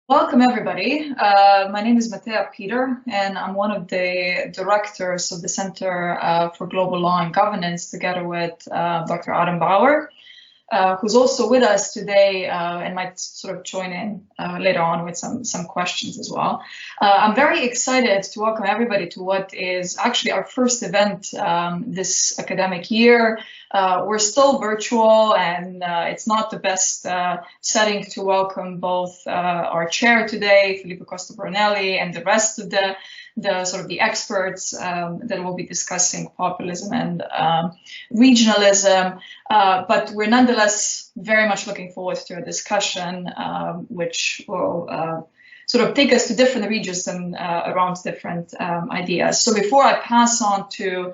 Welcome, everybody. My name is Matea Peter, and I'm one of the directors of the Center for Global Law and Governance, together with Dr. Adam Bauer, who's also with us today and might sort of join in later on with some questions as well. I'm very excited to welcome everybody to what is actually our first event this academic year. We're still virtual, and it's not the best setting to welcome both our chair today, Filippo Buranelli, and the rest of the experts that will be discussing populism and regionalism. But we're nonetheless very much looking forward to a discussion which will sort of take us to different regions and around different ideas. So before I pass on to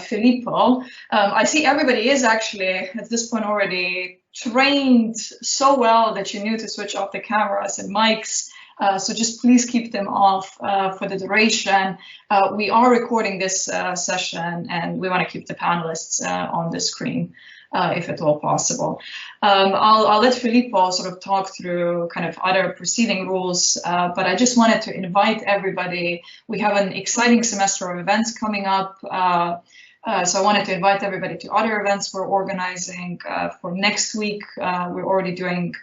Filippo, I see everybody is actually at this point already trained so well that you knew to switch off the cameras and mics. So just please keep them off for the duration. We are recording this session, and we want to keep the panelists on the screen if at all possible. I'll let Filippo sort of talk through kind of other proceeding rules, but I just wanted to invite everybody. We have an exciting semester of events coming up. So I wanted to invite everybody to other events we're organizing for next week. We're already doing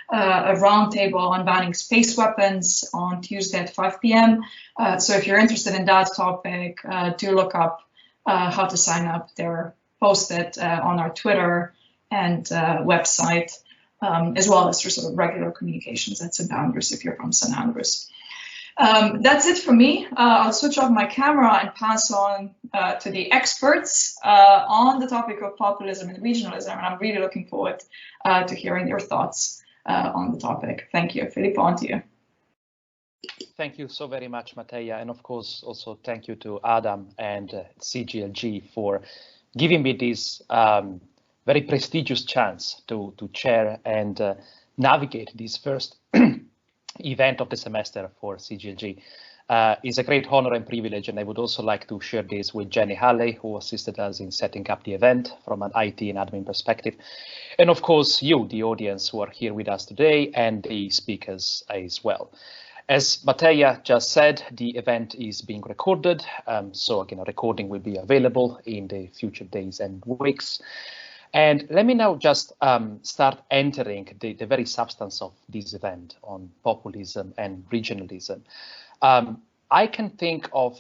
a roundtable on banning space weapons on Tuesday at 5 p.m. So if you're interested in that topic, do look up how to sign up. They're posted on our Twitter and website, as well as through sort of regular communications at St. Andrews if you're from St. Andrews. That's it for me. I'll switch off my camera and pass on to the experts on the topic of populism and regionalism, and I'm really looking forward to hearing your thoughts on the topic. Thank you. Filippo, on to you. Thank you so very much, Matea, and of course also thank you to Adam and CGLG for giving me this very prestigious chance to chair and navigate this first event of the semester for CGLG. It's a great honor and privilege, and I would also like to share this with Jenny Halley, who assisted us in setting up the event from an IT and admin perspective. And of course, you, the audience who are here with us today, and the speakers as well. As Matea just said, the event is being recorded. So again, a recording will be available in the future days and weeks. And let me now just start entering the very substance of this event on populism and regionalism. I can think of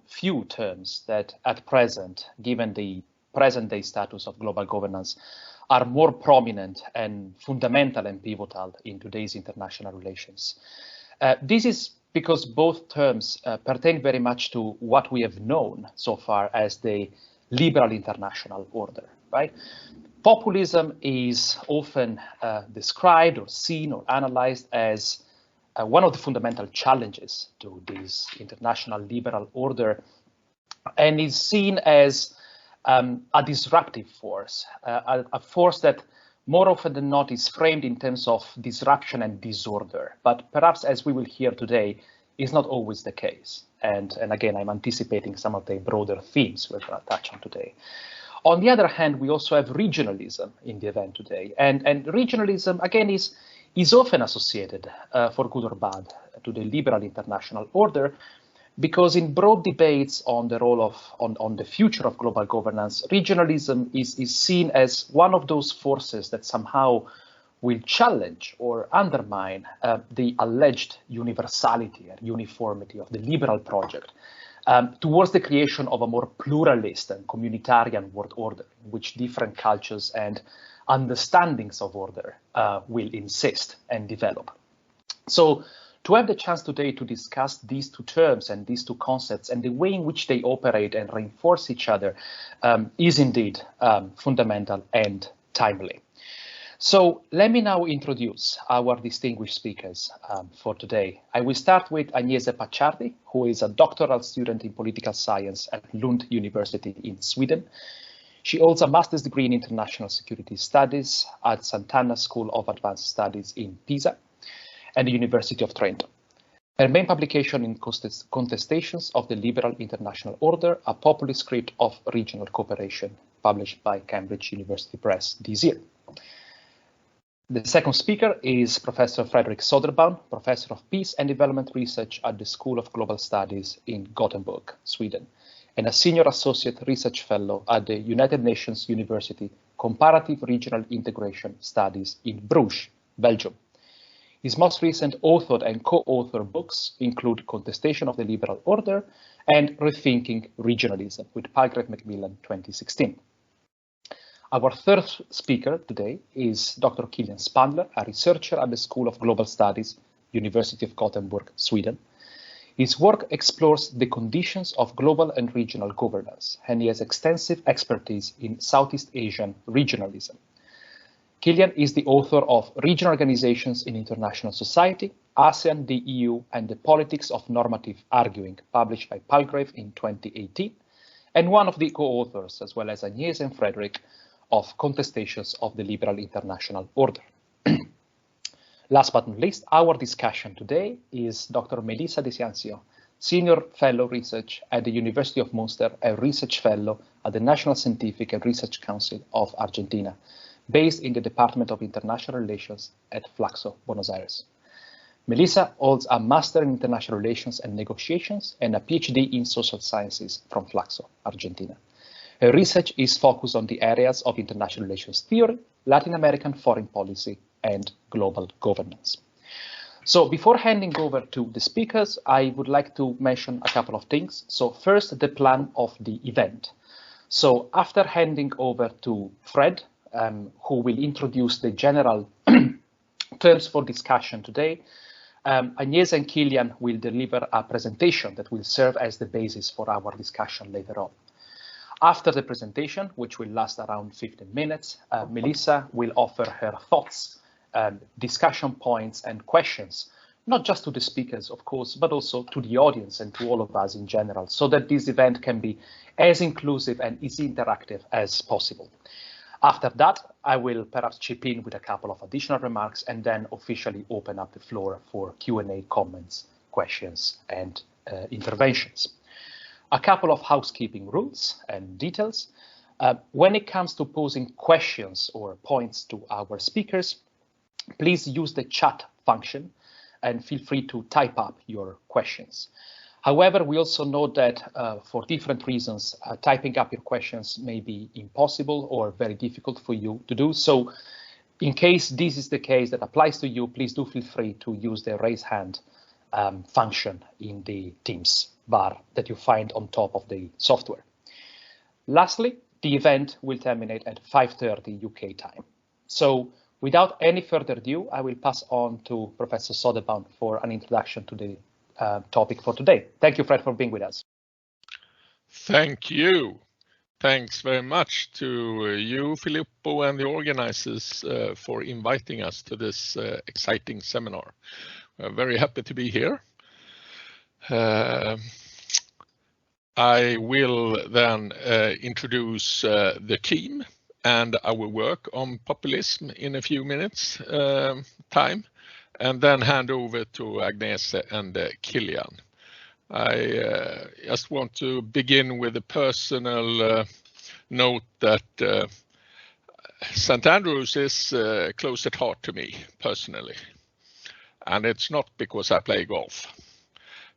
few terms that at present, given the present day status of global governance, are more prominent and fundamental and pivotal in today's international relations. This is because both terms pertain very much to what we have known so far as the liberal international order, right? Populism is often described or seen or analyzed as one of the fundamental challenges to this international liberal order, and is seen as a disruptive force, a force that more often than not is framed in terms of disruption and disorder, but perhaps, as we will hear today, is not always the case. And again, I'm anticipating some of the broader themes we're going to touch on today. On the other hand, we also have regionalism in the event today. And regionalism, again, is often associated, for good or bad, to the liberal international order, because in broad debates on the role of, on the future of global governance, regionalism is seen as one of those forces that somehow will challenge or undermine the alleged universality and uniformity of the liberal project towards the creation of a more pluralist and communitarian world order, in which different cultures and understandings of order will insist and develop. So to have the chance today to discuss these two terms and these two concepts and the way in which they operate and reinforce each other is indeed fundamental and timely. So let me now introduce our distinguished speakers for today. I will start with Agnese Pacciardi, who is a doctoral student in political science at Lund University in Sweden. She holds a master's degree in international security studies at Sant'Anna School of Advanced Studies in Pisa and the University of Trento. Her main publication in Contestations of the Liberal International Order, a populist script of regional cooperation, published by Cambridge University Press this year. The second speaker is Professor Fredrik Söderbaum, Professor of Peace and Development Research at the School of Global Studies in Gothenburg, Sweden, and a Senior Associate Research Fellow at the United Nations University Comparative Regional Integration Studies in Bruges, Belgium. His most recent authored and co-authored books include Contestation of the Liberal Order and Rethinking Regionalism with Palgrave Macmillan 2016. Our third speaker today is Dr. Kilian Spandler, a researcher at the School of Global Studies, University of Gothenburg, Sweden. His work explores the conditions of global and regional governance, and he has extensive expertise in Southeast Asian regionalism. Kilian is the author of Regional Organizations in International Society, ASEAN, the EU, and the Politics of Normative Arguing, published by Palgrave in 2018, and one of the co-authors, as well as Agnese and Fredrik, of Contestations of the Liberal International Order. Last but not least, our discussion today is Dr. Melisa Deciancio, Senior Fellow Research at the University of Münster and Research Fellow at the National Scientific and Research Council of Argentina, based in the Department of International Relations at FLACSO, Buenos Aires. Melisa holds a Master in International Relations and Negotiations and a PhD in Social Sciences from FLACSO, Argentina. Her research is focused on the areas of international relations theory, Latin American foreign policy, and global governance. So before handing over to the speakers, I would like to mention a couple of things. So first, the plan of the event. So after handing over to Fred, who will introduce the general terms for discussion today, Agnese and Kilian will deliver a presentation that will serve as the basis for our discussion later on. After the presentation, which will last around 15 minutes, Melisa will offer her thoughts, discussion points and questions, not just to the speakers, of course, but also to the audience and to all of us in general, so that this event can be as inclusive and as interactive as possible. After that, I will perhaps chip in with a couple of additional remarks and then officially open up the floor for Q&A, comments, questions, and interventions. A couple of housekeeping rules and details. When it comes to posing questions or points to our speakers, please use the chat function and feel free to type up your questions. However, we also know that for different reasons, typing up your questions may be impossible or very difficult for you to do. So in case this is the case that applies to you, please do feel free to use the raise hand function in the Teams bar that you find on top of the software. Lastly, the event will terminate at 5:30 UK time. So without any further ado, I will pass on to Professor Söderbaum for an introduction to the topic for today. Thank you, Fred, for being with us. Thank you. Thanks very much to you, Filippo, and the organizers for inviting us to this exciting seminar. We're very happy to be here. I will then introduce the team and our work on populism in a few minutes time, and then hand over to Agnese and Kilian. I just want to begin with a personal note that St. Andrews is close at heart to me personally. And it's not because I play golf.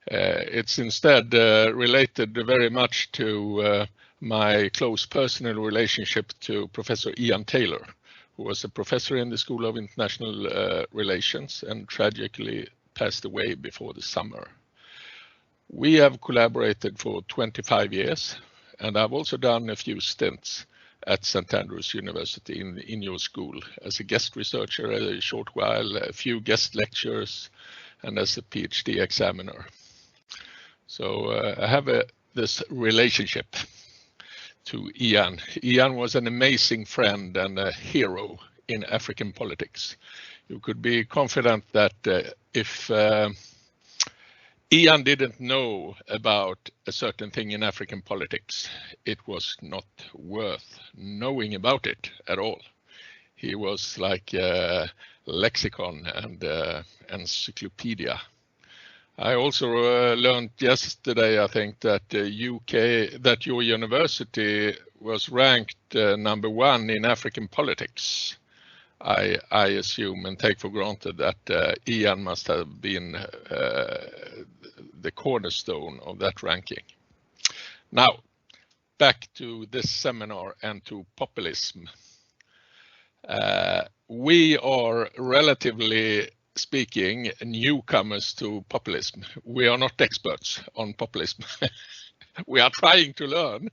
It's instead related very much to my close personal relationship to Professor Ian Taylor, who was a professor in the School of International Relations and tragically passed away before the summer. We have collaborated for 25 years, and I've also done a few stints at St. Andrews University in your school as a guest researcher a short while, a few guest lectures, and as a PhD examiner. So I have this relationship to Ian. Ian was an amazing friend and a hero in African politics. You could be confident that if Ian didn't know about a certain thing in African politics, it was not worth knowing about it at all. He was like a lexicon and encyclopedia. I also learned yesterday, I think, that that your university was ranked #1 in African politics. I assume and take for granted that Ian must have been the cornerstone of that ranking. Now, back to this seminar and to populism. We are, relatively speaking, newcomers to populism. We are not experts on populism. We are trying to learn,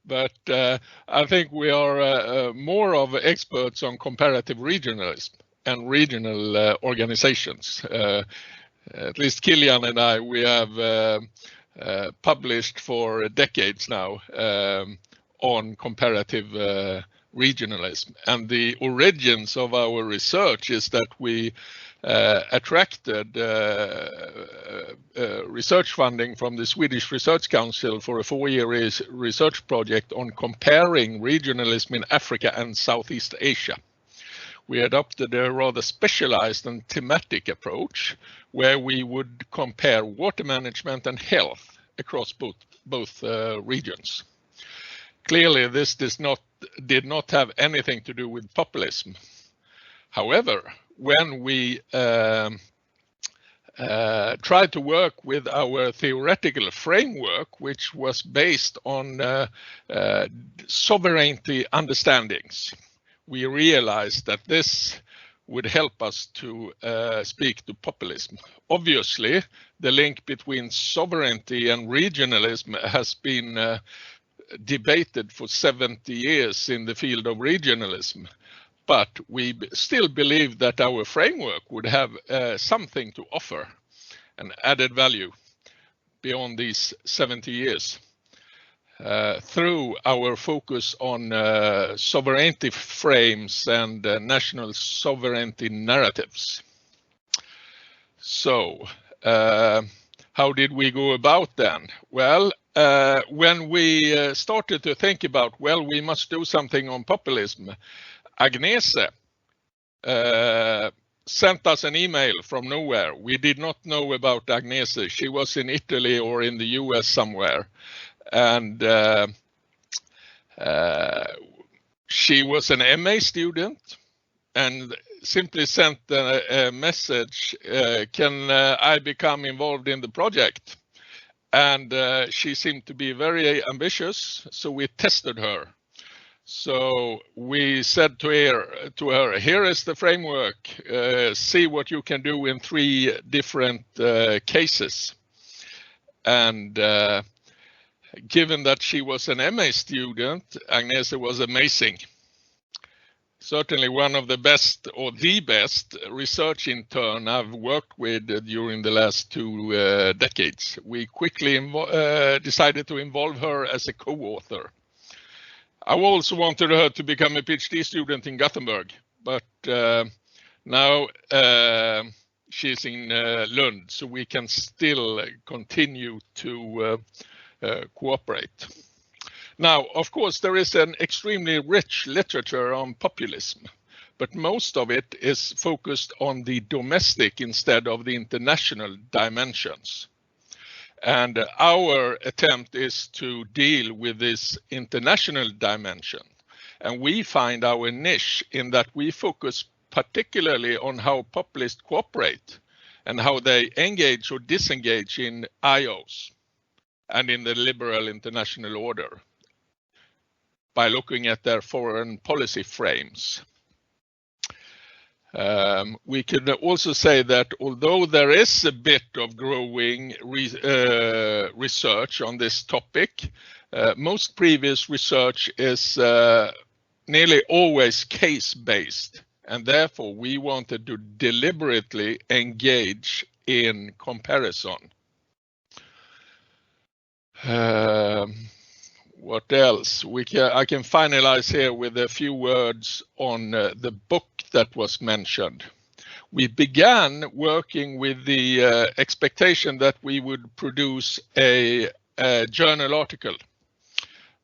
but I think we are more of experts on comparative regionalism and regional organizations. At least Kilian and I, we have published for decades now on comparative regionalism. And the origins of our research is that we attracted research funding from the Swedish Research Council for a 4-year research project on comparing regionalism in Africa and Southeast Asia. We adopted a rather specialized and thematic approach where we would compare water management and health across both regions. Clearly, this did not have anything to do with populism. However, when we tried to work with our theoretical framework, which was based on sovereignty understandings, we realized that this would help us to speak to populism. Obviously, the link between sovereignty and regionalism has been debated for 70 years in the field of regionalism. But we still believe that our framework would have something to offer, an added value beyond these 70 years through our focus on sovereignty frames and national sovereignty narratives. So, how did we go about then? Well, when we started to think about, well, we must do something on populism, Agnese sent us an email from nowhere. We did not know about Agnese. She was in Italy or in the US somewhere. And she was an MA student and simply sent a message, can I become involved in the project? And she seemed to be very ambitious, so we tested her. So we said to her, here is the framework, see what you can do in 3 different cases. And given that she was an MA student, Agnese was amazing. Certainly one of the best, or the best, research intern I've worked with during the last 2 decades. We quickly decided to involve her as a co-author. I also wanted her to become a PhD student in Gothenburg, but now she's in Lund, so we can still continue to cooperate. Now, of course, there is an extremely rich literature on populism, but most of it is focused on the domestic instead of the international dimensions. And our attempt is to deal with this international dimension. And we find our niche in that we focus particularly on how populists cooperate and how they engage or disengage in IOs and in the liberal international order by looking at their foreign policy frames. We could also say that although there is a bit of growing research on this topic, most previous research is nearly always case-based, and therefore we wanted to deliberately engage in comparison. What else? I can finalize here with a few words on the book that was mentioned. We began working with the expectation that we would produce a journal article,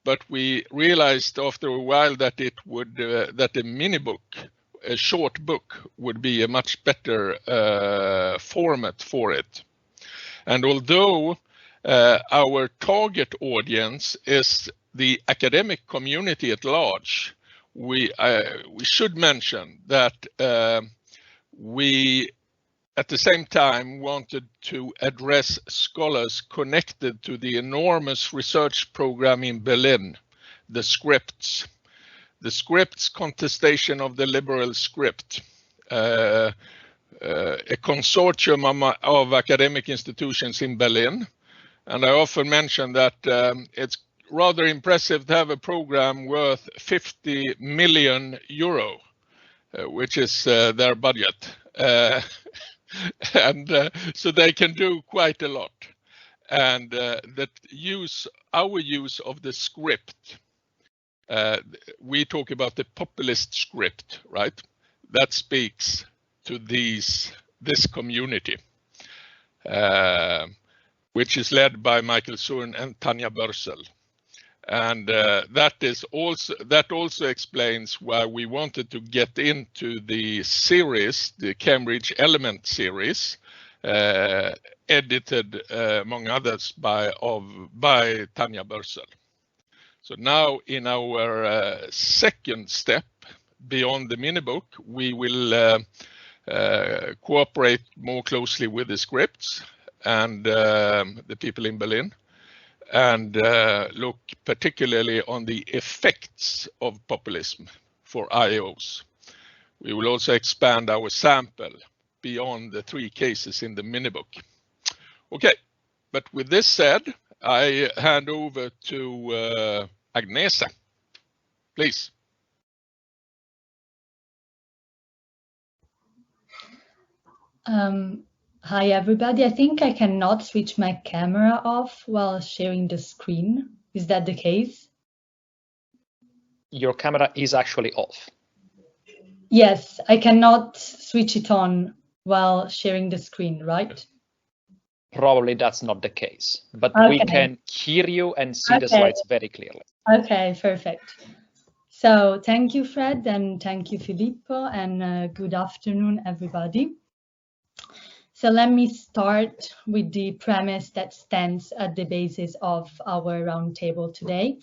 but we realized after a while that that a mini book, a short book, would be a much better format for it. And although our target audience is the academic community at large, we should mention that we at the same time wanted to address scholars connected to the enormous research program in Berlin, the Scripts. The Scripts contestation of the liberal script, a consortium of academic institutions in Berlin. And I often mention that it's rather impressive to have a program worth 50 million euro, which is their budget. And so they can do quite a lot. And our use of the script, we talk about the populist script, right? That speaks to this community, which is led by Michael Soren and Tanja Börsel. And that also explains why we wanted to get into the series, the Cambridge Element series, edited among others by Tanja Börsel. So now in our second step beyond the mini book, we will cooperate more closely with the scripts and the people in Berlin, and look particularly on the effects of populism for IOs. We will also expand our sample beyond the 3 cases in the mini book. Okay, but with this said, I hand over to Agnese, please. Hi everybody, I think I cannot switch my camera off while sharing the screen. Is that the case? Your camera is actually off. Yes, I cannot switch it on while sharing the screen, right? Probably that's not the case, but Okay. we can hear you and see the slides very clearly. Okay, perfect. So thank you, Fred, and thank you, Filippo, and good afternoon, everybody. So let me start with the premise that stands at the basis of our roundtable today.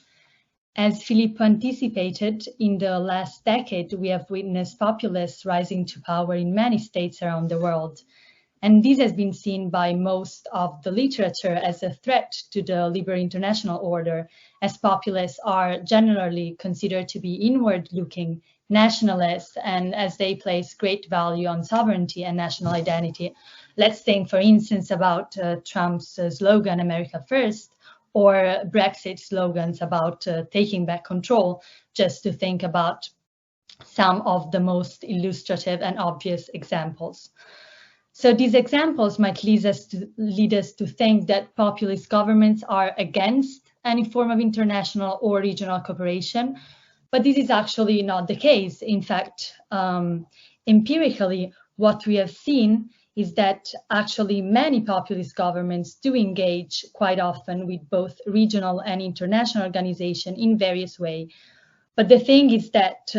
As Filippo anticipated, in the last decade, we have witnessed populists rising to power in many states around the world. And this has been seen by most of the literature as a threat to the liberal international order, as populists are generally considered to be inward-looking, nationalists, and as they place great value on sovereignty and national identity. Let's think, for instance, about Trump's slogan, America First, or Brexit slogans about taking back control, just to think about some of the most illustrative and obvious examples. So these examples might lead us to think that populist governments are against any form of international or regional cooperation, but this is actually not the case. In fact, empirically, what we have seen is that actually many populist governments do engage quite often with both regional and international organizations in various ways. But the thing is that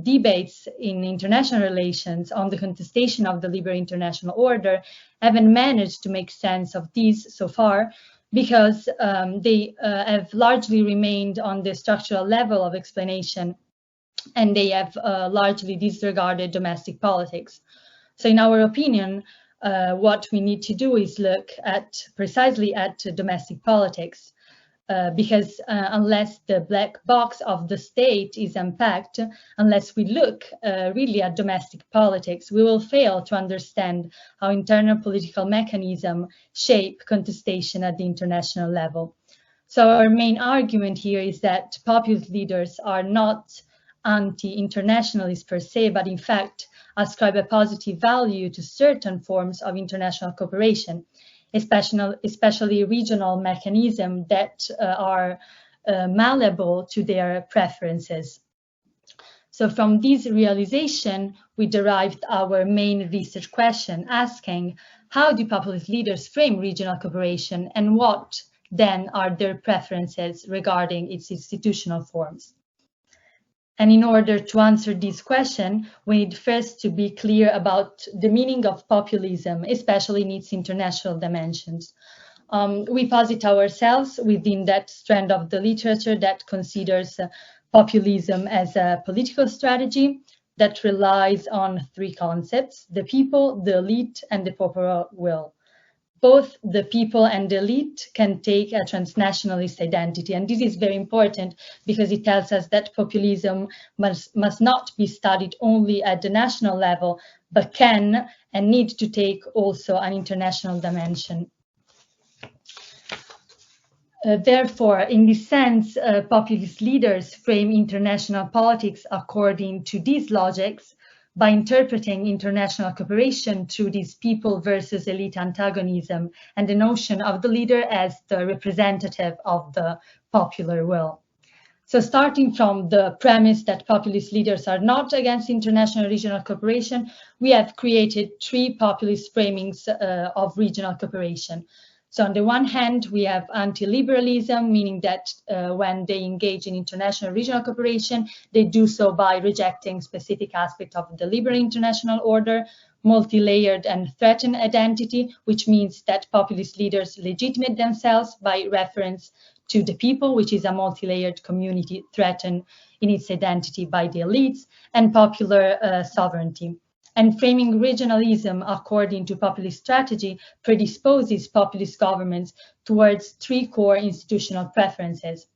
debates in international relations on the contestation of the liberal international order haven't managed to make sense of these so far, because they have largely remained on the structural level of explanation, and they have largely disregarded domestic politics. So in our opinion, what we need to do is look precisely at domestic politics, because unless the black box of the state is unpacked, unless we look really at domestic politics, we will fail to understand how internal political mechanisms shape contestation at the international level. So our main argument here is that populist leaders are not anti-internationalists per se, but in fact ascribe a positive value to certain forms of international cooperation, especially regional mechanisms that are malleable to their preferences. So from this realization, we derived our main research question, asking how do populist leaders frame regional cooperation, and what then are their preferences regarding its institutional forms? And in order to answer this question, we need first to be clear about the meaning of populism, especially in its international dimensions. We posit ourselves within that strand of the literature that considers populism as a political strategy that relies on three concepts: the people, the elite, and the popular will. Both the people and the elite can take a transnationalist identity. And this is very important because it tells us that populism must not be studied only at the national level, but can and need to take also an international dimension. Therefore, in this sense, populist leaders frame international politics according to these logics by interpreting international cooperation through this people versus elite antagonism and the notion of the leader as the representative of the popular will. So starting from the premise that populist leaders are not against international regional cooperation, we have created three populist framings of regional cooperation. So on the one hand, we have anti-liberalism, meaning that when they engage in international regional cooperation, they do so by rejecting specific aspects of the liberal international order, multi-layered and threatened identity, which means that populist leaders legitimate themselves by reference to the people, which is a multi-layered community threatened in its identity by the elites, and popular sovereignty. And framing regionalism according to populist strategy predisposes populist governments towards three core institutional preferences.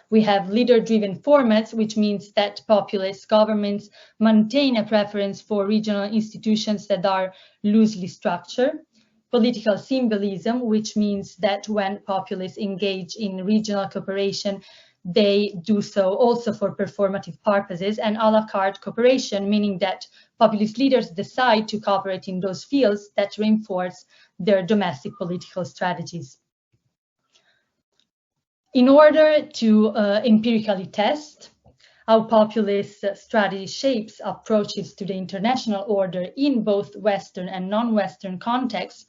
We have leader-driven formats, which means that populist governments maintain a preference for regional institutions that are loosely structured. Political symbolism, which means that when populists engage in regional cooperation, they do so also for performative purposes, and a la carte cooperation, meaning that populist leaders decide to cooperate in those fields that reinforce their domestic political strategies. In order to empirically test how populist strategy shapes approaches to the international order in both Western and non-Western contexts,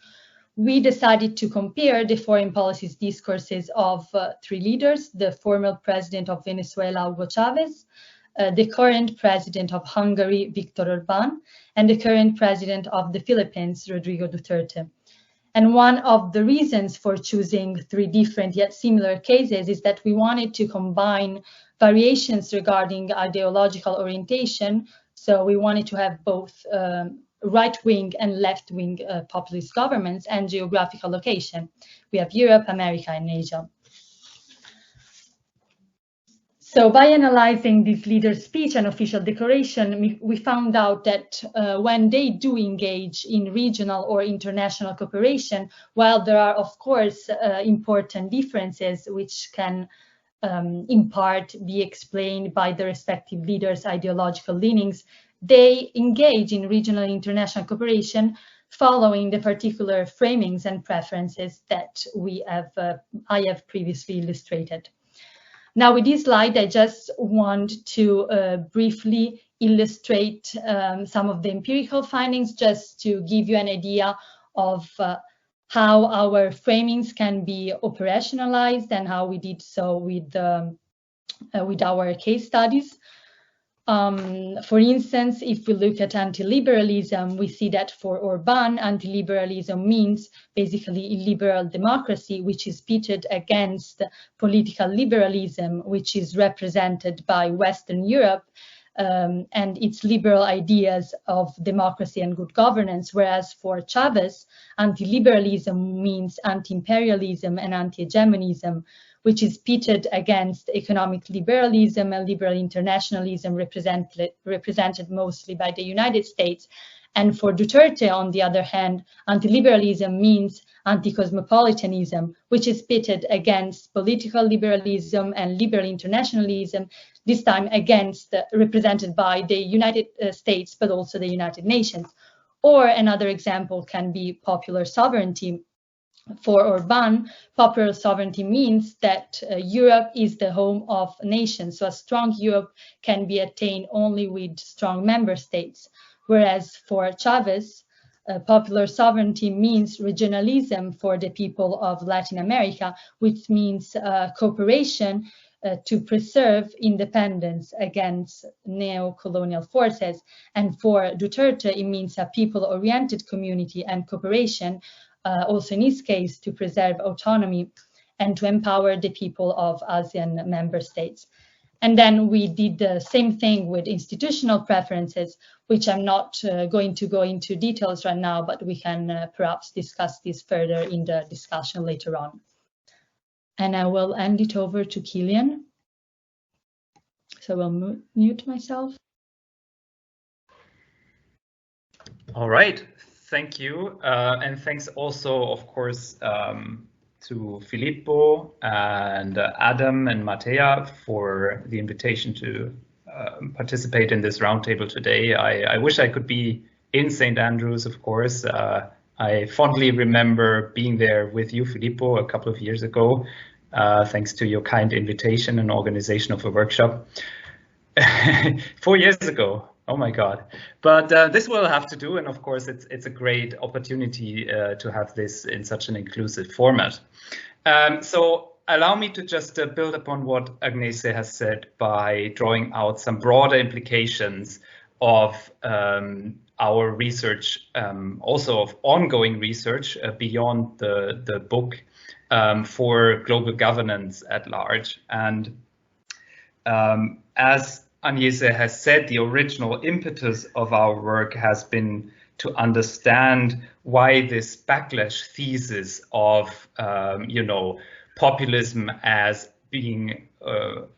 we decided to compare the foreign policy discourses of three leaders: the former president of Venezuela, Hugo Chavez, the current president of Hungary, Viktor Orbán, and the current president of the Philippines, Rodrigo Duterte. And one of the reasons for choosing three different yet similar cases is that we wanted to combine variations regarding ideological orientation. So we wanted to have both right-wing and left-wing populist governments and geographical location. We have Europe, America, and Asia. So by analyzing this leader's speech and official declaration, we found out that when they do engage in regional or international cooperation, while there are, of course, important differences which can in part be explained by the respective leaders' ideological leanings, they engage in regional and international cooperation following the particular framings and preferences that I have previously illustrated. Now, with this slide, I just want to briefly illustrate some of the empirical findings, just to give you an idea of how our framings can be operationalized and how we did so with our case studies. For instance, if we look at anti-liberalism, we see that for Orbán, anti-liberalism means basically illiberal democracy, which is pitted against political liberalism, which is represented by Western Europe and its liberal ideas of democracy and good governance, whereas for Chavez, anti-liberalism means anti-imperialism and anti-hegemonism, which is pitted against economic liberalism and liberal internationalism represented mostly by the United States. And for Duterte, on the other hand, anti-liberalism means anti-cosmopolitanism, which is pitted against political liberalism and liberal internationalism, this time represented by the United States, but also the United Nations. Or another example can be popular sovereignty. For Orbán, popular sovereignty means that Europe is the home of nations, so a strong Europe can be attained only with strong member states. Whereas for Chavez, popular sovereignty means regionalism for the people of Latin America, which means cooperation to preserve independence against neo-colonial forces. And for Duterte, it means a people-oriented community and cooperation, also in his case, to preserve autonomy and to empower the people of ASEAN member states. And then we did the same thing with institutional preferences, which I'm not going to go into details right now, but we can perhaps discuss this further in the discussion later on. And I will hand it over to Kilian. So I will mute myself. All right, thank you. And thanks also, of course, to Filippo and Adam and Mattea for the invitation to participate in this roundtable today. I wish I could be in St. Andrews, of course. I fondly remember being there with you, Filippo, a couple of years ago, thanks to your kind invitation and organization of a workshop. 4 years ago. Oh my God. But this will have to do. And of course, it's a great opportunity to have this in such an inclusive format. So allow me to just build upon what Agnese has said by drawing out some broader implications of our research, also of ongoing research beyond the book for global governance at large. And as Agnese has said, the original impetus of our work has been to understand why this backlash thesis of, populism as being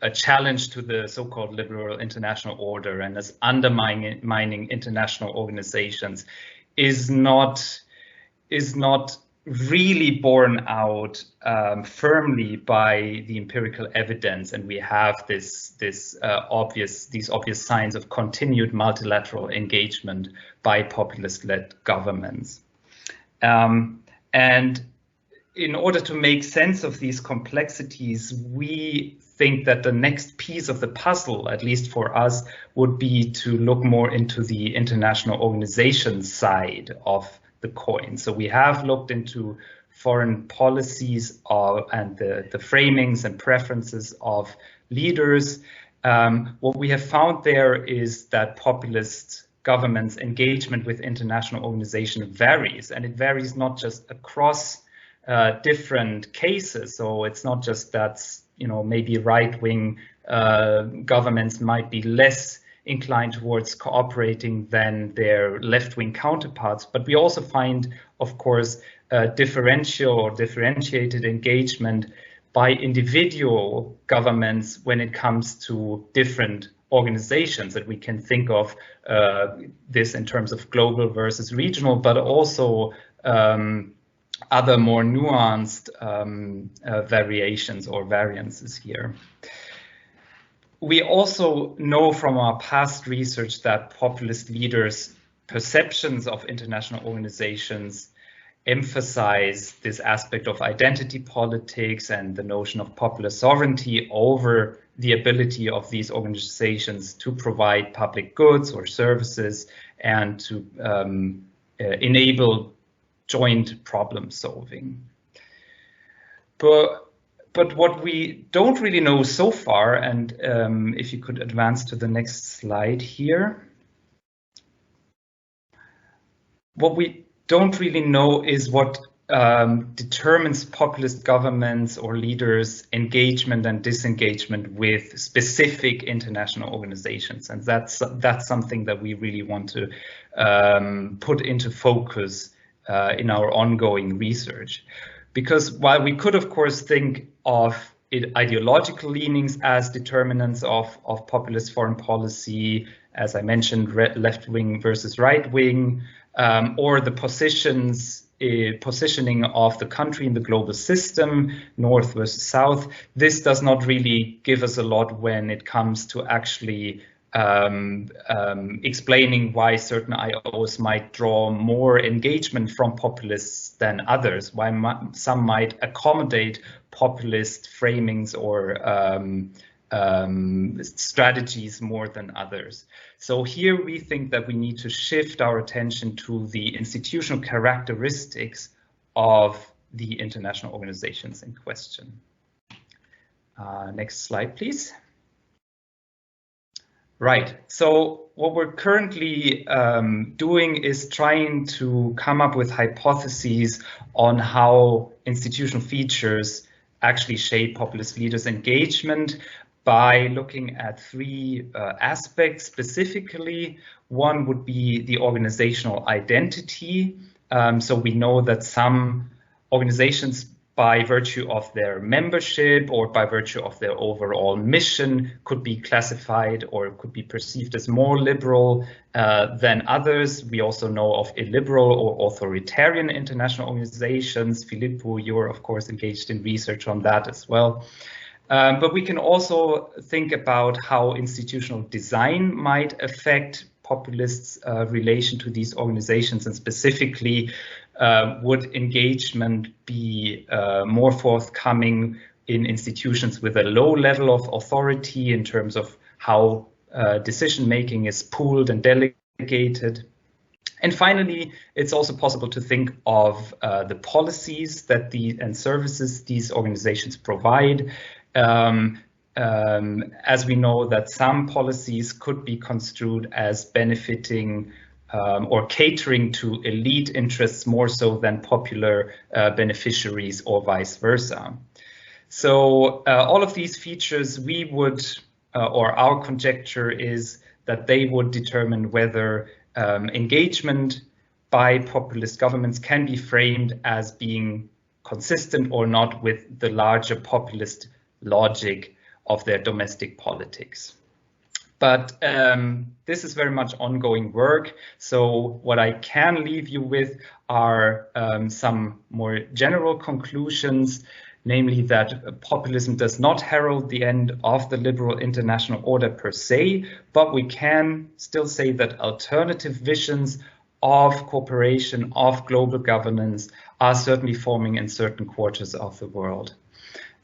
a challenge to the so-called liberal international order and as undermining international organizations is not really borne out firmly by the empirical evidence, and we have these obvious signs of continued multilateral engagement by populist-led governments. And in order to make sense of these complexities, we think that the next piece of the puzzle, at least for us, would be to look more into the international organization side of the coin. So we have looked into foreign policies and the framings and preferences of leaders. What we have found there is that populist governments' engagement with international organization varies, and it varies not just across different cases. So it's not just that, maybe right-wing governments might be less inclined towards cooperating than their left-wing counterparts, but we also find, of course, differentiated engagement by individual governments when it comes to different organizations, that we can think of this in terms of global versus regional, but also other more nuanced variations or variances here. We also know from our past research that populist leaders' perceptions of international organizations emphasize this aspect of identity politics and the notion of popular sovereignty over the ability of these organizations to provide public goods or services and to enable joint problem solving. But what we don't really know so far, and if you could advance to the next slide here, what we don't really know is what determines populist governments or leaders' engagement and disengagement with specific international organizations, and that's something that we really want to put into focus in our ongoing research. Because while we could, of course, think of ideological leanings as determinants of populist foreign policy, as I mentioned, left-wing versus right-wing, or the positioning of the country in the global system, north versus south, this does not really give us a lot when it comes to actually explaining why certain IOs might draw more engagement from populists than others, why some might accommodate populist framings or strategies more than others. So here we think that we need to shift our attention to the institutional characteristics of the international organizations in question. Next slide, please. Right, so what we're currently doing is trying to come up with hypotheses on how institutional features actually shape populist leaders' engagement, by looking at three aspects specifically. One would be the organizational identity. So we know that some organizations, by virtue of their membership or by virtue of their overall mission, could be classified or could be perceived as more liberal than others. We also know of illiberal or authoritarian international organizations. Filippo, you're of course engaged in research on that as well. But we can also think about how institutional design might affect populists' relation to these organizations, and specifically would engagement be more forthcoming in institutions with a low level of authority in terms of how decision-making is pooled and delegated. And finally, it's also possible to think of the policies that and services these organizations provide. As we know that some policies could be construed as benefiting or catering to elite interests more so than popular beneficiaries or vice versa. So all of these features we would, or our conjecture is that they would determine whether engagement by populist governments can be framed as being consistent or not with the larger populist logic of their domestic politics. But this is very much ongoing work. So what I can leave you with are some more general conclusions, namely that populism does not herald the end of the liberal international order per se, but we can still say that alternative visions of cooperation, of global governance, are certainly forming in certain quarters of the world.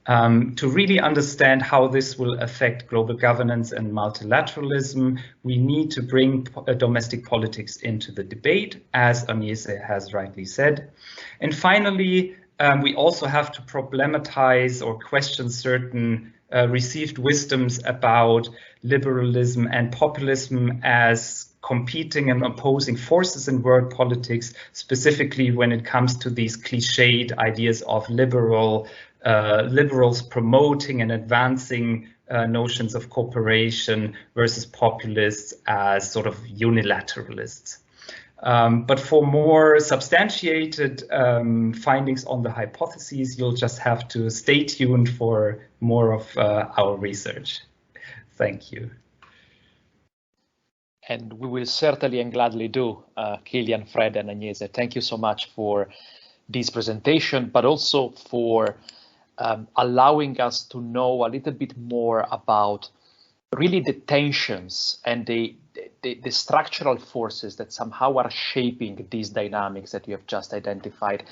To really understand how this will affect global governance and multilateralism, we need to bring domestic politics into the debate, as Agnese has rightly said. And finally, we also have to problematize or question certain received wisdoms about liberalism and populism as competing and opposing forces in world politics, specifically when it comes to these cliched ideas of liberals promoting and advancing notions of cooperation versus populists as sort of unilateralists. But for more substantiated findings on the hypotheses, you'll just have to stay tuned for more of our research. Thank you. And we will certainly and gladly do, Kilian, Fred, and Agnese. Thank you so much for this presentation, but also for allowing us to know a little bit more about really the tensions and the structural forces that somehow are shaping these dynamics that you have just identified.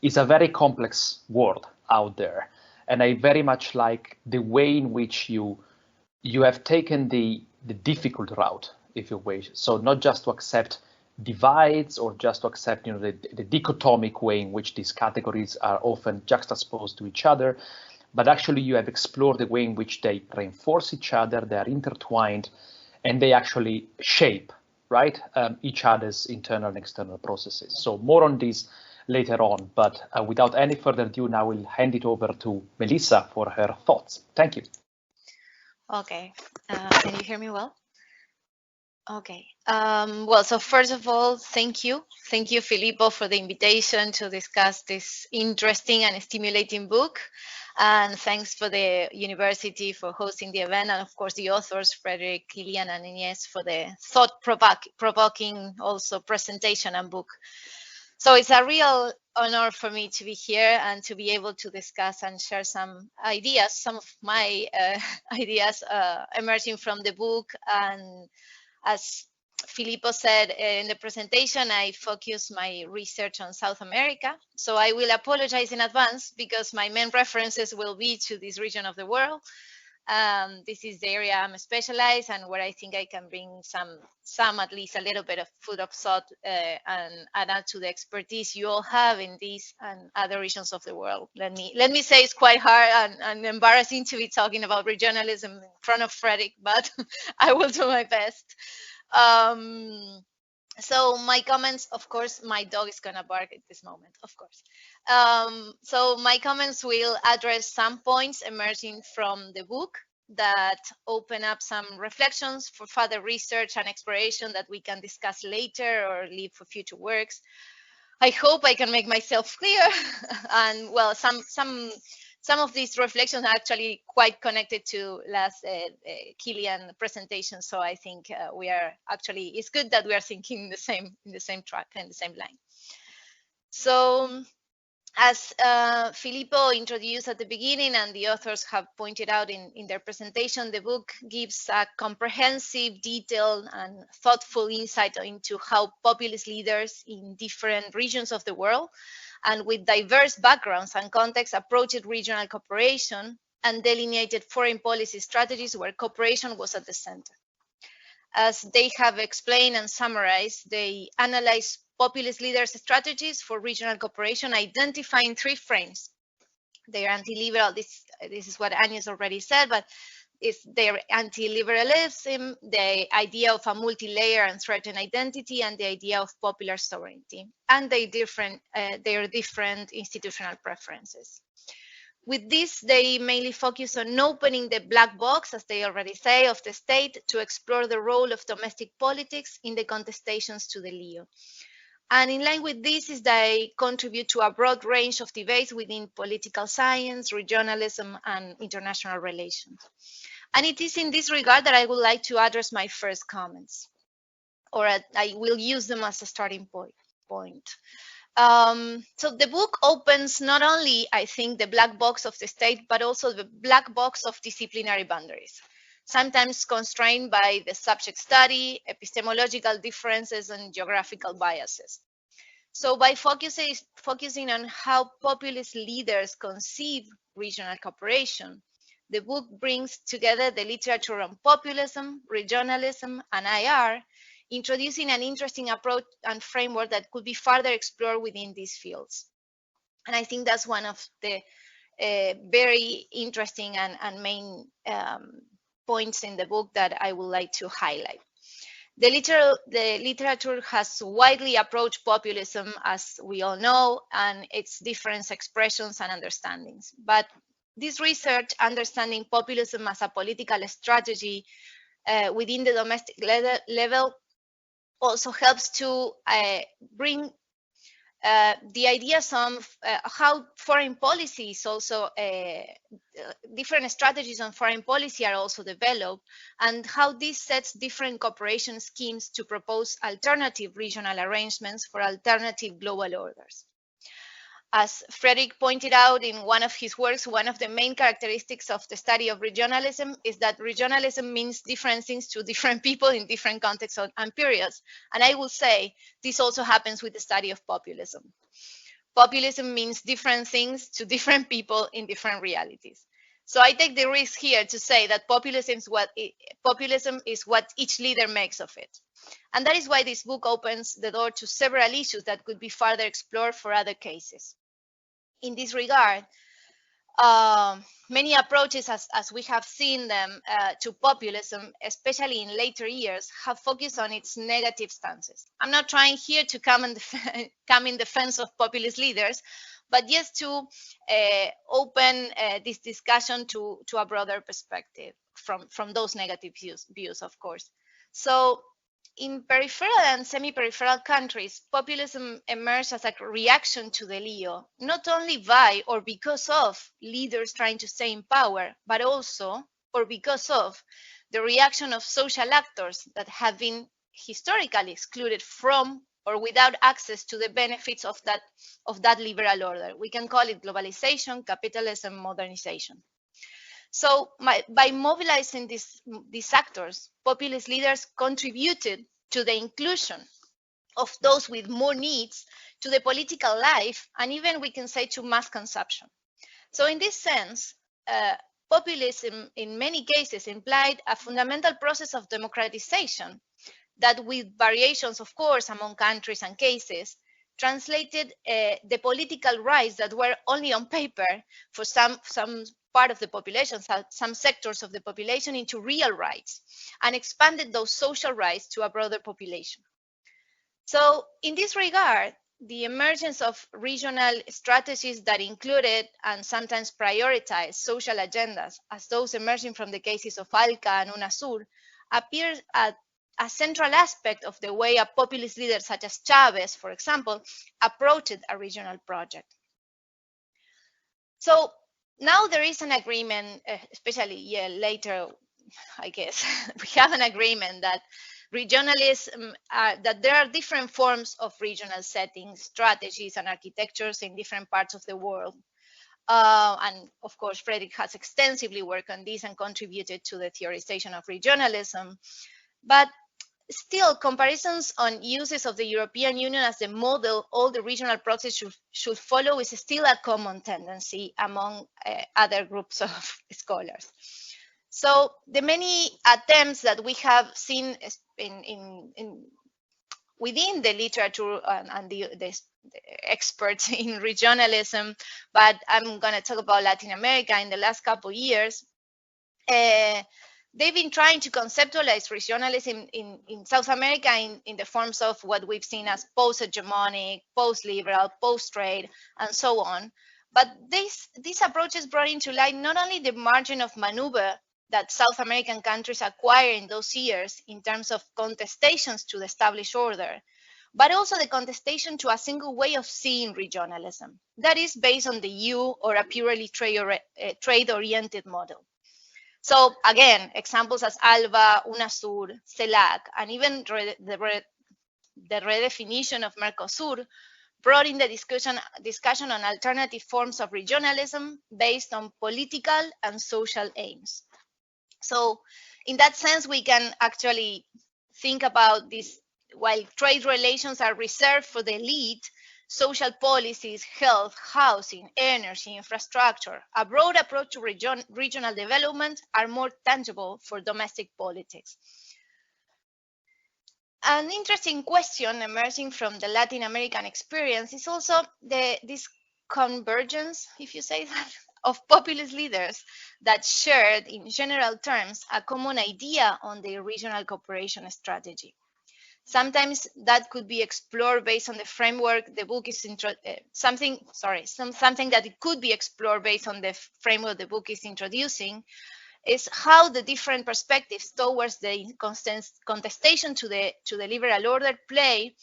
It's a very complex world out there. And I very much like the way in which you have taken the difficult route, if you wish. So not just to accept divides or just to accept the dichotomic way in which these categories are often juxtaposed to each other, but actually you have explored the way in which they reinforce each other, they are intertwined, and they actually shape, right, each other's internal and external processes. So more on this later on, but without any further ado, now we'll hand it over to Melisa for her thoughts. Thank you. Okay, can you hear me well? Okay, well, so first of all, thank you, Filippo, for the invitation to discuss this interesting and stimulating book. And thanks for the university for hosting the event, and of course the authors, Fredrik, Kilian, and Agnese, for the thought-provoking also presentation and book. So it's a real honor for me to be here and to be able to discuss and share some ideas, some of my ideas emerging from the book. And as Filippo said in the presentation, I focus my research on South America. So I will apologize in advance because my main references will be to this region of the world. This is the area I'm specialized and where I think I can bring some at least a little bit of food of thought and add to the expertise you all have in these and other regions of the world. Let me say it's quite hard and embarrassing to be talking about regionalism in front of Fredrik, but I will do my best. So my comments, of course, my dog is gonna bark at this moment, of course. So my comments will address some points emerging from the book, that open up some reflections for further research and exploration that we can discuss later or leave for future works. I hope I can make myself clear. And well, some of these reflections are actually quite connected to last Kilian presentation. So I think we are actually, it's good that we are thinking in the same track and the same line. So as Filippo introduced at the beginning and the authors have pointed out in their presentation, the book gives a comprehensive, detailed and thoughtful insight into how populist leaders in different regions of the world and with diverse backgrounds and contexts approached regional cooperation and delineated foreign policy strategies where cooperation was at the center. As they have explained and summarized, they analyze populist leaders' strategies for regional cooperation, identifying three frames. They are anti-liberal, this is what Agnese already said, but it's their anti-liberalism, the idea of a multi-layer and threatened identity, and the idea of popular sovereignty, and their different institutional preferences. With this, they mainly focus on opening the black box, as they already say, of the state to explore the role of domestic politics in the contestations to the LEO. And in line with this is they contribute to a broad range of debates within political science, regionalism, and international relations. And it is in this regard that I would like to address my first comments, or I will use them as a starting point. So the book opens not only, I think, the black box of the state, but also the black box of disciplinary boundaries, sometimes constrained by the subject study, epistemological differences, and geographical biases. So by focusing on how populist leaders conceive regional cooperation, the book brings together the literature on populism, regionalism, and IR, introducing an interesting approach and framework that could be further explored within these fields. And I think that's one of the very interesting and main points in the book that I would like to highlight. The literature has widely approached populism, as we all know, and its different expressions and understandings. But this research, understanding populism as a political strategy within the domestic level, also helps to bring the ideas of how foreign policy is also, different strategies on foreign policy are also developed, and how this sets different cooperation schemes to propose alternative regional arrangements for alternative global orders. As Fredrik pointed out in one of his works, one of the main characteristics of the study of regionalism is that regionalism means different things to different people in different contexts and periods. And I will say this also happens with the study of populism. Populism means different things to different people in different realities. So I take the risk here to say that populism is what each leader makes of it. And that is why this book opens the door to several issues that could be further explored for other cases. In this regard, many approaches, as we have seen them, to populism, especially in later years, have focused on its negative stances. I'm not trying here to come in defense of populist leaders, but just to open this discussion to a broader perspective from those negative views, of course. So in peripheral and semi-peripheral countries, populism emerged as a reaction to the LEO, not only by or because of leaders trying to stay in power, but also or because of the reaction of social actors that have been historically excluded from or without access to the benefits of that liberal order. We can call it globalization, capitalism, modernization. So by mobilizing these actors, populist leaders contributed to the inclusion of those with more needs to the political life, and even we can say to mass consumption. So in this sense, populism in many cases implied a fundamental process of democratization that, with variations, of course, among countries and cases, translated the political rights that were only on paper for some part of the population, some sectors of the population, into real rights, and expanded those social rights to a broader population. So in this regard, the emergence of regional strategies that included and sometimes prioritized social agendas, as those emerging from the cases of ALCA and UNASUR, appears at a central aspect of the way a populist leader such as Chavez, for example, approached a regional project. So now there is an agreement, especially later, I guess, we have an agreement that regionalism, that there are different forms of regional settings, strategies, and architectures in different parts of the world. And of course, Fredrik has extensively worked on this and contributed to the theorization of regionalism. But still, comparisons on uses of the European Union as the model all the regional process should follow is still a common tendency among other groups of scholars. So the many attempts that we have seen within the literature and the experts in regionalism, but I'm going to talk about Latin America in the last couple of years, they've been trying to conceptualize regionalism in South America in the forms of what we've seen as post-hegemonic, post-liberal, post-trade, and so on. But these approaches brought into light not only the margin of maneuver that South American countries acquire in those years in terms of contestations to the established order, but also the contestation to a single way of seeing regionalism that is based on the EU or a purely trade-oriented model. So again, examples as ALBA, UNASUR, CELAC, and even the redefinition of Mercosur brought in the discussion on alternative forms of regionalism based on political and social aims. So in that sense, we can actually think about this, while trade relations are reserved for the elite, social policies, health, housing, energy, infrastructure, a broad approach to regional development are more tangible for domestic politics. An interesting question emerging from the Latin American experience is also this convergence, if you say that, of populist leaders that shared, in general terms, a common idea on the regional cooperation strategy. Sometimes that could be explored based on the framework the book is something that it could be explored based on the framework the book is introducing, is how the different perspectives towards the contestation to the liberal order play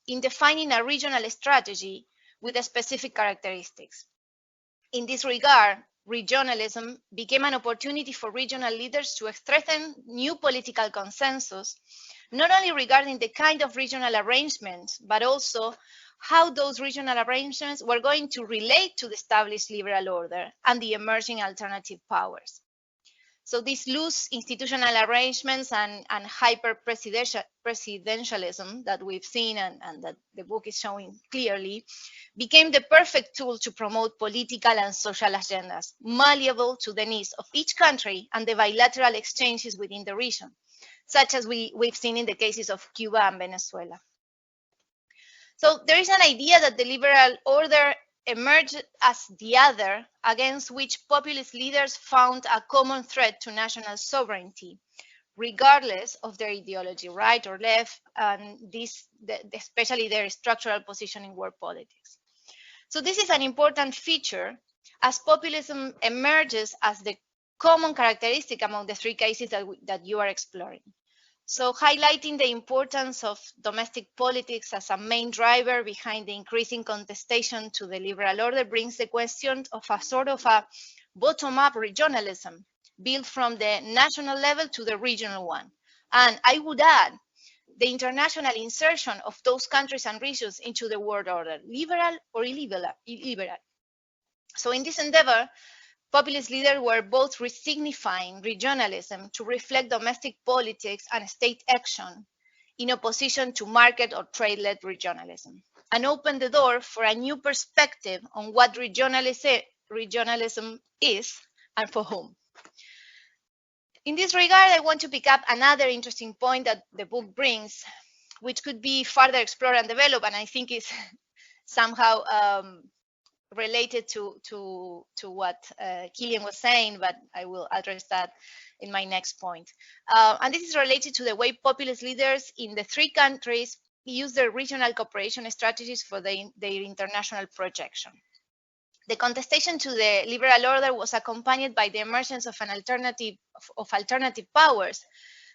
in defining a regional strategy with the specific characteristics. In this regard, regionalism became an opportunity for regional leaders to strengthen new political consensus, not only regarding the kind of regional arrangements, but also how those regional arrangements were going to relate to the established liberal order and the emerging alternative powers. So these loose institutional arrangements and hyper-presidentialism that we've seen and that the book is showing clearly became the perfect tool to promote political and social agendas, malleable to the needs of each country and the bilateral exchanges within the region, such as we've seen in the cases of Cuba and Venezuela. So there is an idea that the liberal order emerged as the other against which populist leaders found a common threat to national sovereignty, regardless of their ideology, right or left, and especially their structural position in world politics. So this is an important feature as populism emerges as the common characteristic among the three cases that you are exploring. So highlighting the importance of domestic politics as a main driver behind the increasing contestation to the liberal order brings the question of a sort of a bottom-up regionalism built from the national level to the regional one. And I would add the international insertion of those countries and regions into the world order, liberal or illiberal. So in this endeavor, populist leaders were both resignifying regionalism to reflect domestic politics and state action in opposition to market or trade-led regionalism, and opened the door for a new perspective on what regionalism is and for whom. In this regard, I want to pick up another interesting point that the book brings, which could be further explored and developed, and I think is somehow related to what Kilian was saying, but I will address that in my next point. And this is related to the way populist leaders in the three countries use their regional cooperation strategies for their international projection. The contestation to the liberal order was accompanied by the emergence of alternative powers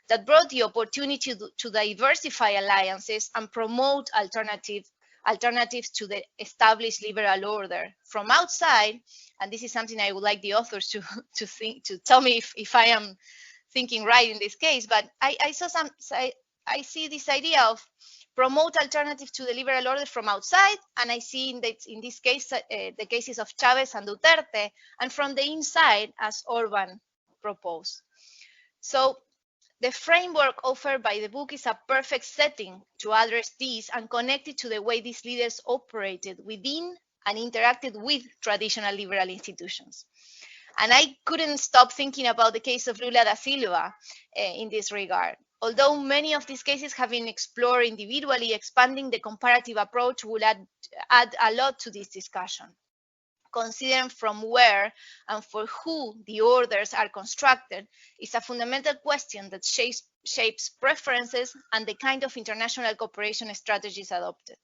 that brought the opportunity to diversify alliances and promote alternatives to the established liberal order from outside. And this is something I would like the authors to tell me if I am thinking right in this case. But I see this idea of promote alternatives to the liberal order from outside, and I see in this case the cases of Chavez and Duterte, and from the inside, as Orban proposed. So the framework offered by the book is a perfect setting to address these and connect it to the way these leaders operated within and interacted with traditional liberal institutions. And I couldn't stop thinking about the case of Lula da Silva in this regard. Although many of these cases have been explored individually, expanding the comparative approach will add a lot to this discussion. Considering from where and for who the orders are constructed is a fundamental question that shapes preferences and the kind of international cooperation strategies adopted.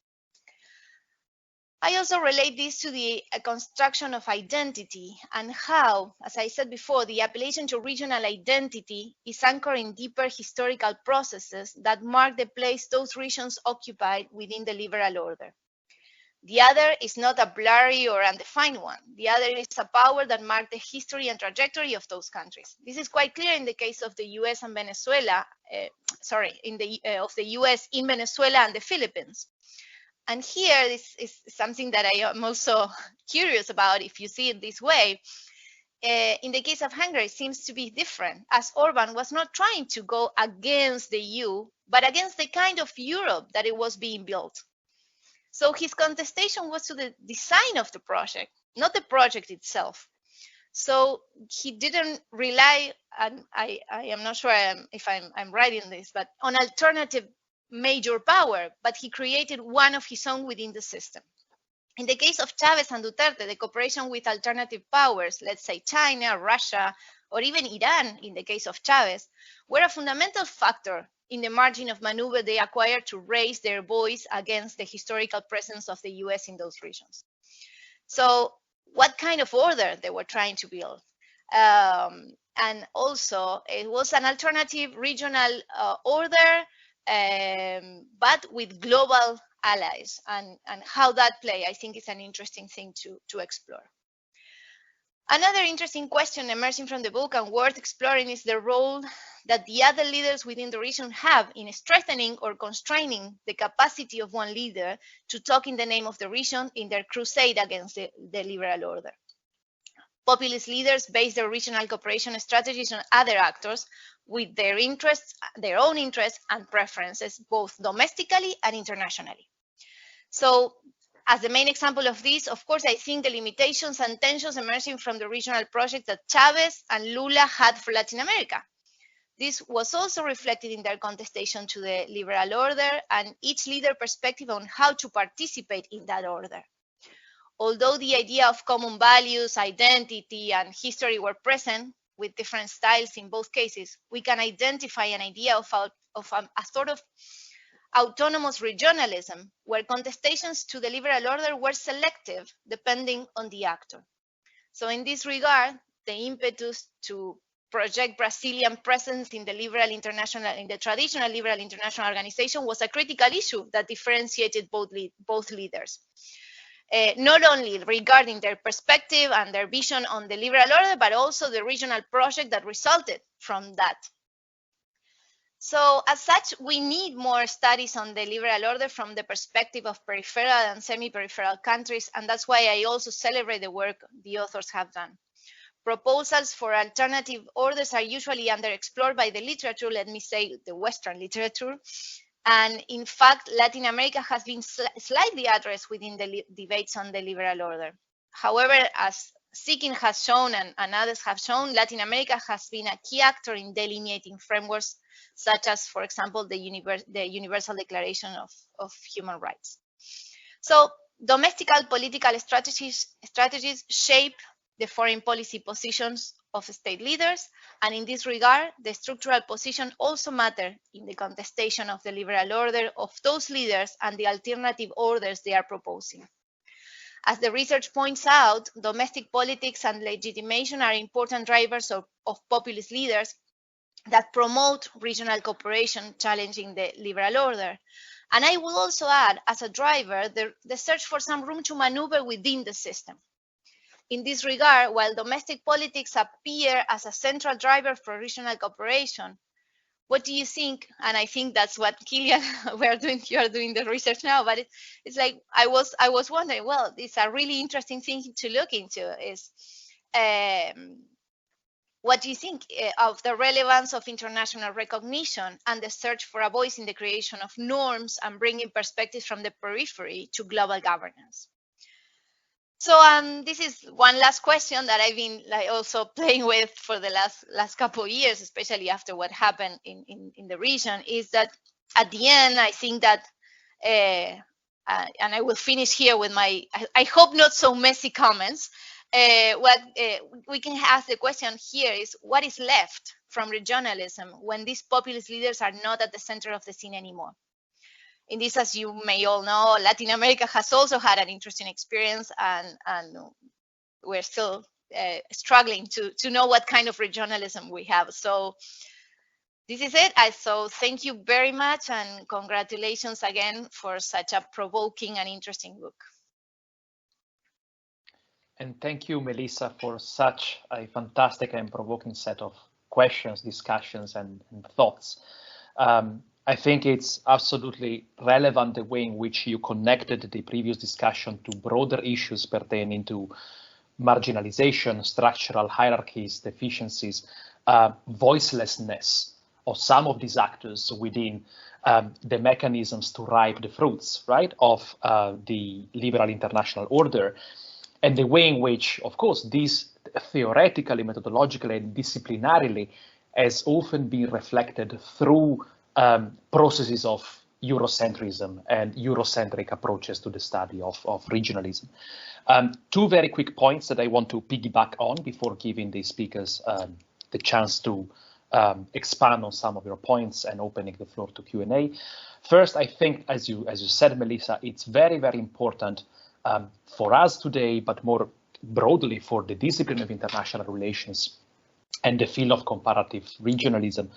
I also relate this to the construction of identity and how, as I said before, the appellation to regional identity is anchored in deeper historical processes that mark the place those regions occupied within the liberal order. The other is not a blurry or undefined one. The other is a power that marked the history and trajectory of those countries. This is quite clear in the case of the US and Venezuela, of the US in Venezuela and the Philippines. And here, this is something that I am also curious about if you see it this way. In the case of Hungary, it seems to be different, as Orban was not trying to go against the EU, but against the kind of Europe that it was being built. So his contestation was to the design of the project, not the project itself. So he didn't rely, and I am not sure if I'm right in this, but on alternative major power, but he created one of his own within the system. In the case of Chavez and Duterte, the cooperation with alternative powers, let's say China, Russia, or even Iran, in the case of Chavez, were a fundamental factor in the margin of maneuver they acquired to raise their voice against the historical presence of the US in those regions. So what kind of order they were trying to build? And also, it was an alternative regional order, but with global allies, and how that play, I think, is an interesting thing to explore. Another interesting question emerging from the book and worth exploring is the role that the other leaders within the region have in strengthening or constraining the capacity of one leader to talk in the name of the region in their crusade against the liberal order. Populist leaders base their regional cooperation strategies on other actors with their interests, their own interests and preferences, both domestically and internationally. So, as the main example of this, of course, I think the limitations and tensions emerging from the regional project that Chavez and Lula had for Latin America. This was also reflected in their contestation to the liberal order and each leader's perspective on how to participate in that order. Although the idea of common values, identity, and history were present with different styles in both cases, we can identify an idea of a sort of autonomous regionalism, where contestations to the liberal order were selective depending on the actor. So in this regard, the impetus to project Brazilian presence in the traditional liberal international organization was a critical issue that differentiated both leaders. Not only regarding their perspective and their vision on the liberal order, but also the regional project that resulted from that. So as such, we need more studies on the liberal order from the perspective of peripheral and semi-peripheral countries, and that's why I also celebrate the work the authors have done. Proposals for alternative orders are usually underexplored by the literature, let me say the Western literature, and in fact, Latin America has been slightly addressed within the debates on the liberal order. However, as Seeking has shown and others have shown, Latin America has been a key actor in delineating frameworks such as, for example, the Universal Declaration of Human Rights. So domestic political strategies shape the foreign policy positions of state leaders, and in this regard, the structural position also matter in the contestation of the liberal order of those leaders and the alternative orders they are proposing. As the research points out, domestic politics and legitimation are important drivers of populist leaders that promote regional cooperation, challenging the liberal order. And I will also add, as a driver, the search for some room to maneuver within the system. In this regard, while domestic politics appear as a central driver for regional cooperation, what do you think? And I think that's what Kilian, you are doing the research now, but it's like, I was wondering, well, it's a really interesting thing to look into is, what do you think of the relevance of international recognition and the search for a voice in the creation of norms and bringing perspectives from the periphery to global governance? So this is one last question that I've been also playing with for the last couple of years, especially after what happened in the region, is that at the end, I think that, and I will finish here with my, I hope not so messy comments. What we can ask the question here is, what is left from regionalism when these populist leaders are not at the center of the scene anymore? In this, as you may all know, Latin America has also had an interesting experience, and we're still struggling to know what kind of regionalism we have. So this is it. So thank you very much, and congratulations again for such a provoking and interesting book. And thank you, Melisa, for such a fantastic and provoking set of questions, discussions, and thoughts. I think it's absolutely relevant the way in which you connected the previous discussion to broader issues pertaining to marginalization, structural hierarchies, deficiencies, voicelessness of some of these actors within the mechanisms to ripe the fruits, right, of the liberal international order, and the way in which, of course, this theoretically, methodologically, and disciplinarily has often been reflected through processes of Eurocentrism and Eurocentric approaches to the study of regionalism. Two very quick points that I want to piggyback on before giving the speakers the chance to expand on some of your points and opening the floor to Q&A. First, I think, as you said, Melisa, it's very, very important for us today, but more broadly for the discipline of international relations and the field of comparative regionalism,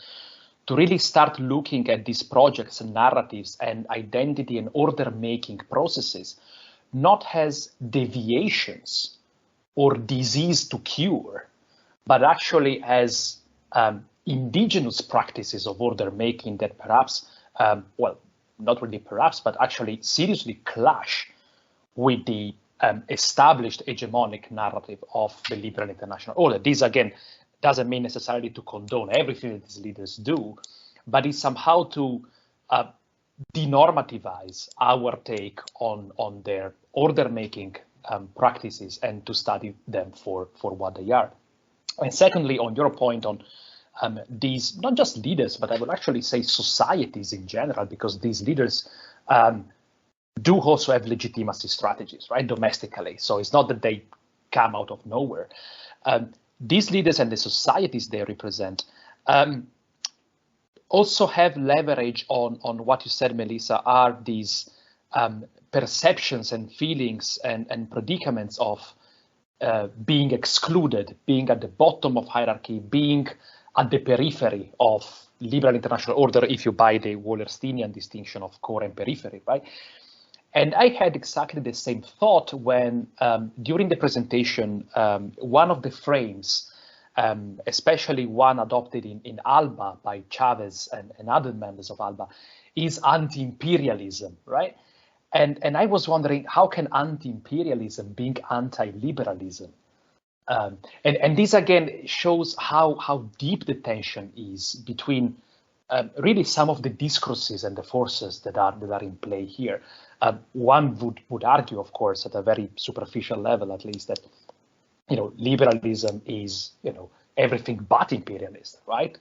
to really start looking at these projects and narratives and identity and order-making processes, not as deviations or disease to cure, but actually as indigenous practices of order-making that perhaps, well, not really perhaps, but actually seriously clash with the established hegemonic narrative of the liberal international order. This, again, doesn't mean necessarily to condone everything that these leaders do, but it's somehow to denormativize our take on their order-making practices and to study them for what they are. And secondly, on your point on these, not just leaders, but I would actually say societies in general, because these leaders do also have legitimacy strategies, right, domestically. So it's not that they come out of nowhere. These leaders and the societies they represent also have leverage on what you said, Melisa, are these perceptions and feelings and predicaments of being excluded, being at the bottom of hierarchy, being at the periphery of liberal international order, if you buy the Wallersteinian distinction of core and periphery, right? And I had exactly the same thought when, during the presentation, one of the frames, especially one adopted in ALBA by Chavez and other members of ALBA, is anti-imperialism, right? And I was wondering, how can anti-imperialism be anti-liberalism? And this again shows how deep the tension is between really some of the discourses and the forces that are in play here. One would argue, of course, at a very superficial level, at least, that liberalism is everything but imperialist, right?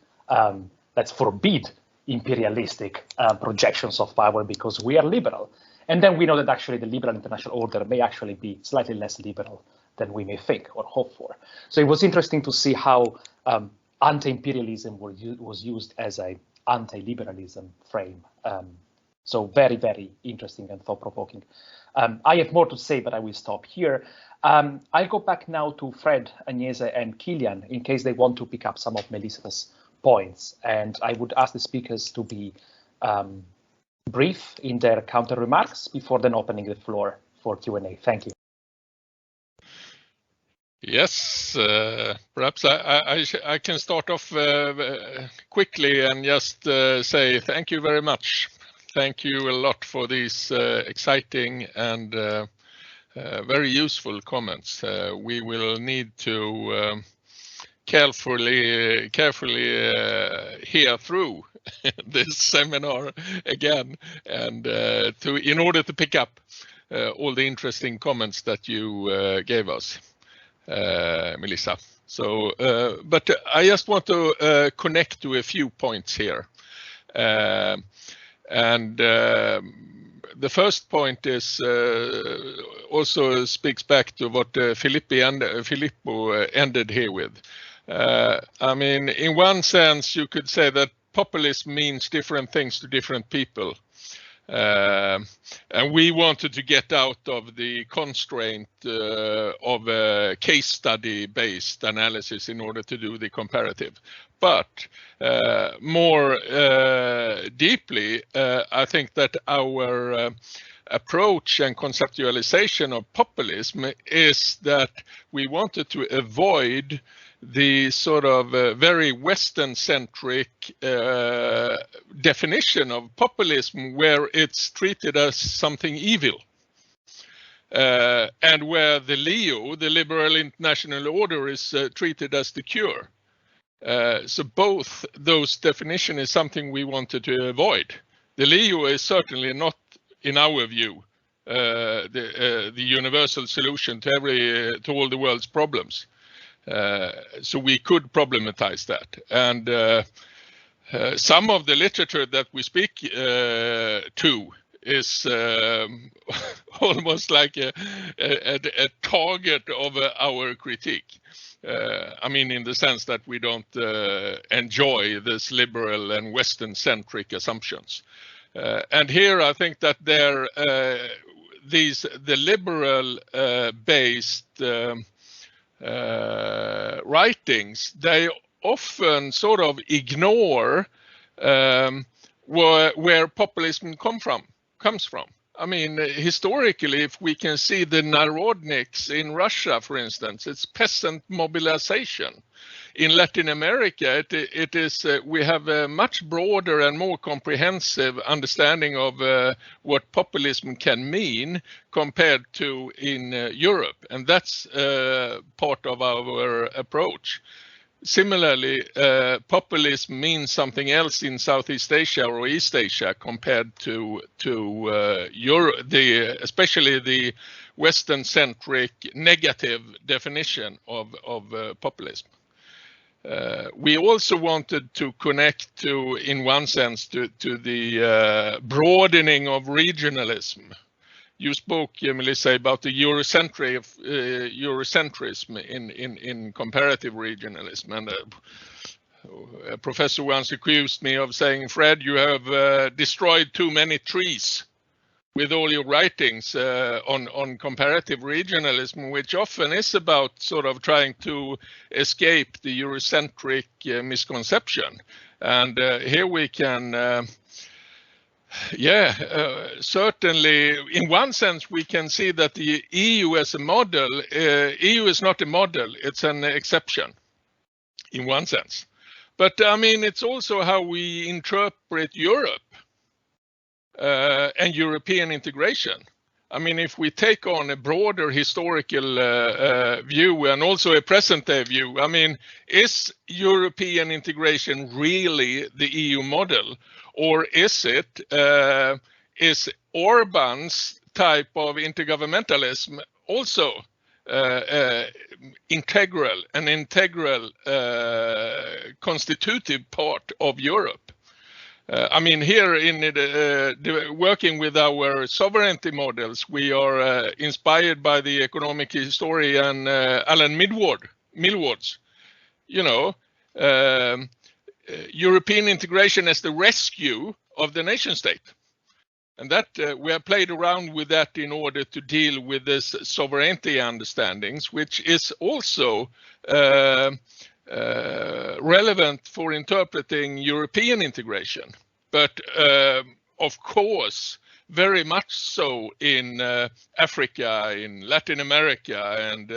Let's forbid imperialistic projections of power because we are liberal. And then we know that actually the liberal international order may actually be slightly less liberal than we may think or hope for. So it was interesting to see how anti-imperialism was used as an anti-liberalism frame. So very, very interesting and thought-provoking. I have more to say, but I will stop here. I'll go back now to Fred, Agnese, and Kilian in case they want to pick up some of Melisa's points. And I would ask the speakers to be brief in their counter remarks before then opening the floor for Q&A. Thank you. Yes, perhaps I can start off quickly and just say thank you very much. Thank you a lot for these exciting and very useful comments. We will need to carefully hear through this seminar again, and in order to pick up all the interesting comments that you gave us, Melisa. So, but I just want to connect to a few points here. And the first point is also speaks back to what Filippo ended here with. I mean, in one sense, you could say that populism means different things to different people. And we wanted to get out of the constraint of a case study based analysis in order to do the comparative. But more deeply, I think that our approach and conceptualization of populism is that we wanted to avoid the sort of very Western-centric definition of populism, where it's treated as something evil, and where the LIO, the liberal international order, is treated as the cure. So both those definitions is something we wanted to avoid. The LIO is certainly not, in our view, the universal solution to all the world's problems. So we could problematize that, and some of the literature that we speak to is almost like a target of our critique. I mean, in the sense that we don't enjoy this liberal and Western-centric assumptions. And here I think that the liberal based writings, they often sort of ignore where populism comes from. I mean, historically, if we can see the Narodniks in Russia, for instance, it's peasant mobilization. In Latin America, it is we have a much broader and more comprehensive understanding of what populism can mean compared to in Europe, and that's part of our approach. Similarly, populism means something else in Southeast Asia or East Asia compared to Europe, especially the Western-centric negative definition of populism. We also wanted to connect to, in one sense, to the broadening of regionalism. You spoke, Melisa, about the Eurocentrism in comparative regionalism, and a professor once accused me of saying, "Fred, you have destroyed too many trees with all your writings on comparative regionalism," which often is about sort of trying to escape the Eurocentric misconception. And here we can certainly, in one sense, we can see that the EU as a model, EU is not a model, it's an exception in one sense. But I mean, it's also how we interpret Europe and European integration. I mean, if we take on a broader historical view and also a present day view, I mean, is European integration really the EU model? Or is it, is Orban's type of intergovernmentalism also an integral constitutive part of Europe? I mean, here in working with our sovereignty models, we are inspired by the economic historian Alan Milward's, you know, European integration as the rescue of the nation state. And that we have played around with that in order to deal with this sovereignty understandings, which is also relevant for interpreting European integration, but of course very much so in Africa, in Latin America, and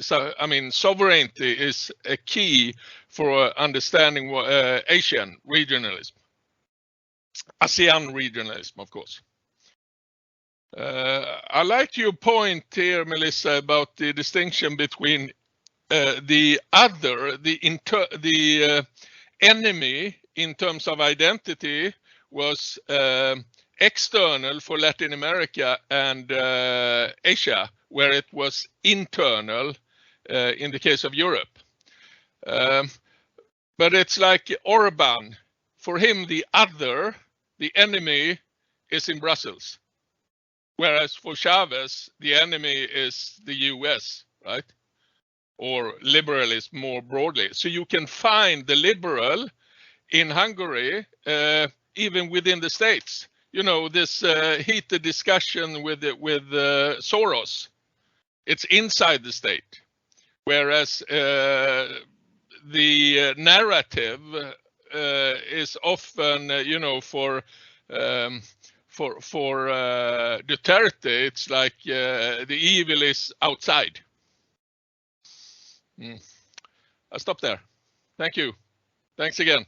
so I mean sovereignty is a key for understanding Asian regionalism, ASEAN regionalism, of course. I like your point here, Melisa, about the distinction between the other, the enemy in terms of identity was external for Latin America and Asia, where it was internal in the case of Europe. But it's like Orban. For him, the other, the enemy, is in Brussels. Whereas for Chavez, the enemy is the US, right? Or liberalism more broadly. So you can find the liberal in Hungary, even within the states. You know, this heated discussion with Soros, it's inside the state. Whereas the narrative is often, you know, for Duterte, it's like the evil is outside. I'll stop there. Thank you. Thanks again.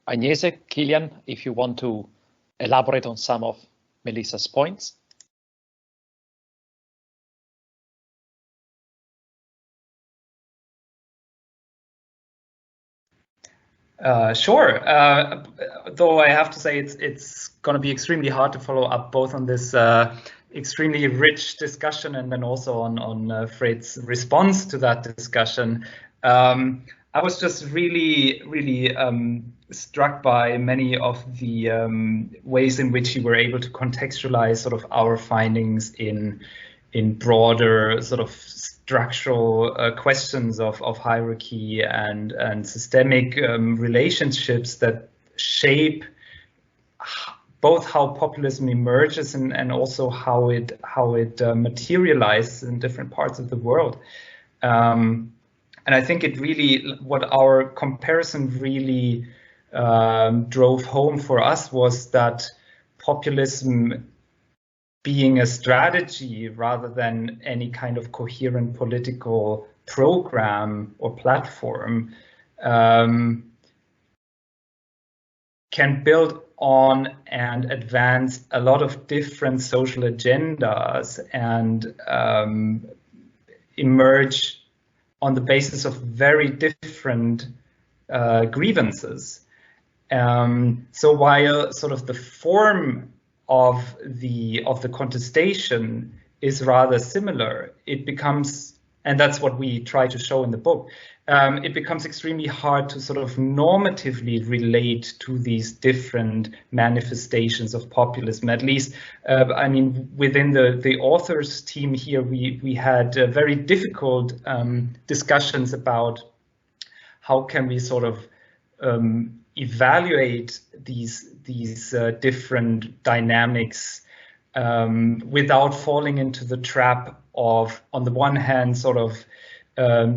Agnese, Kilian, if you want to elaborate on some of Melisa's points. Sure. Though I have to say it's going to be extremely hard to follow up both on this extremely rich discussion and then also on Fred's response to that discussion. I was just really struck by many of the ways in which you were able to contextualize sort of our findings in broader sort of structural questions of hierarchy and systemic relationships that shape both how populism emerges and also how it materializes in different parts of the world. And I think it really, what our comparison really drove home for us was that populism being a strategy rather than any kind of coherent political program or platform can build on and advance a lot of different social agendas and emerge on the basis of very different grievances. So while sort of the form of the contestation is rather similar, it becomes, and that's what we try to show in the book, it becomes extremely hard to sort of normatively relate to these different manifestations of populism. At least, I mean, within the authors team here, we had very difficult discussions about how can we sort of evaluate these different dynamics without falling into the trap of, on the one hand, sort of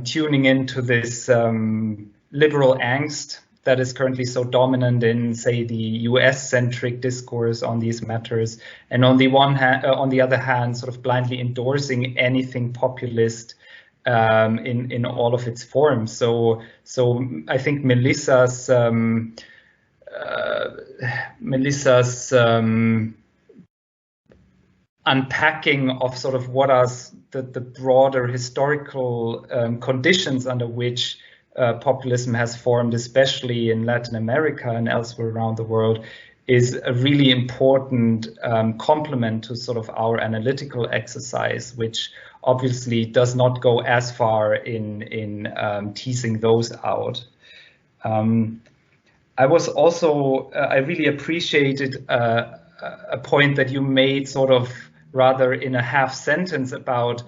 tuning into this liberal angst that is currently so dominant in, say, the US-centric discourse on these matters, and on the other hand, sort of blindly endorsing anything populist in all of its forms. So I think Melisa's unpacking of sort of what are the broader historical conditions under which populism has formed, especially in Latin America and elsewhere around the world, is a really important complement to sort of our analytical exercise, which obviously does not go as far in teasing those out. I was also, I really appreciated a point that you made sort of rather in a half sentence about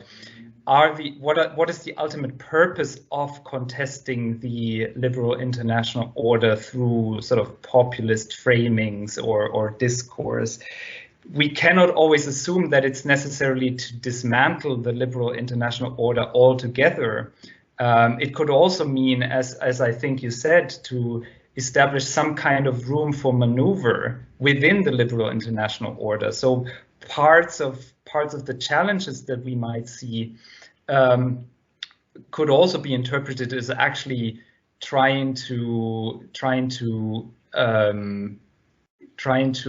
what is the ultimate purpose of contesting the liberal international order through sort of populist framings or discourse. We cannot always assume that it's necessarily to dismantle the liberal international order altogether. It could also mean, as I think you said, to establish some kind of room for maneuver within the liberal international order. So parts of the challenges that we might see could also be interpreted as actually trying to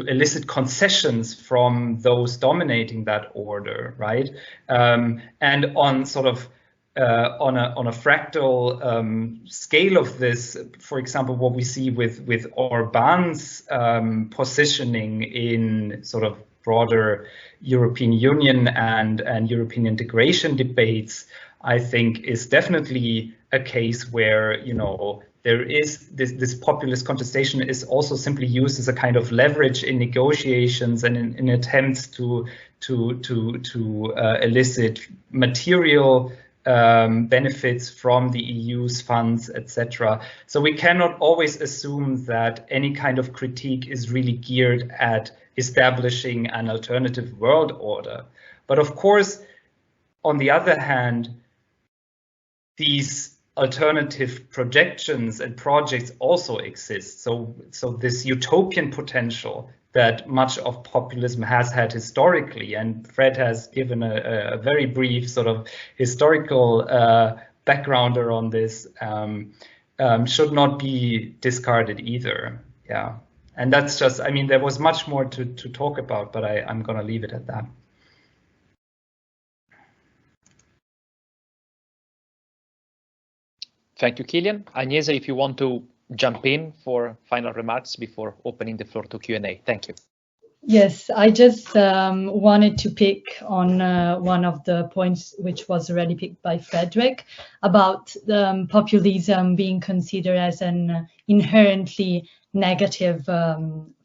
elicit concessions from those dominating that order, right? And on sort of on a fractal scale of this, for example, what we see with Orban's positioning in sort of broader European Union and European integration debates, I think is definitely a case where, you know, there is this populist contestation is also simply used as a kind of leverage in negotiations and in attempts to elicit material benefits from the EU's funds, etc. So we cannot always assume that any kind of critique is really geared at establishing an alternative world order. But of course, on the other hand, these alternative projections and projects also exist. So this utopian potential that much of populism has had historically, and Fred has given a very brief sort of historical backgrounder on this, should not be discarded either. Yeah, and that's just, I mean, there was much more to talk about, but I'm going to leave it at that. Thank you, Kilian. Agnese, if you want to jump in for final remarks before opening the floor to Q&A. Thank you. Yes, I just wanted to pick on one of the points which was already picked by Fredrik about populism being considered as an inherently negative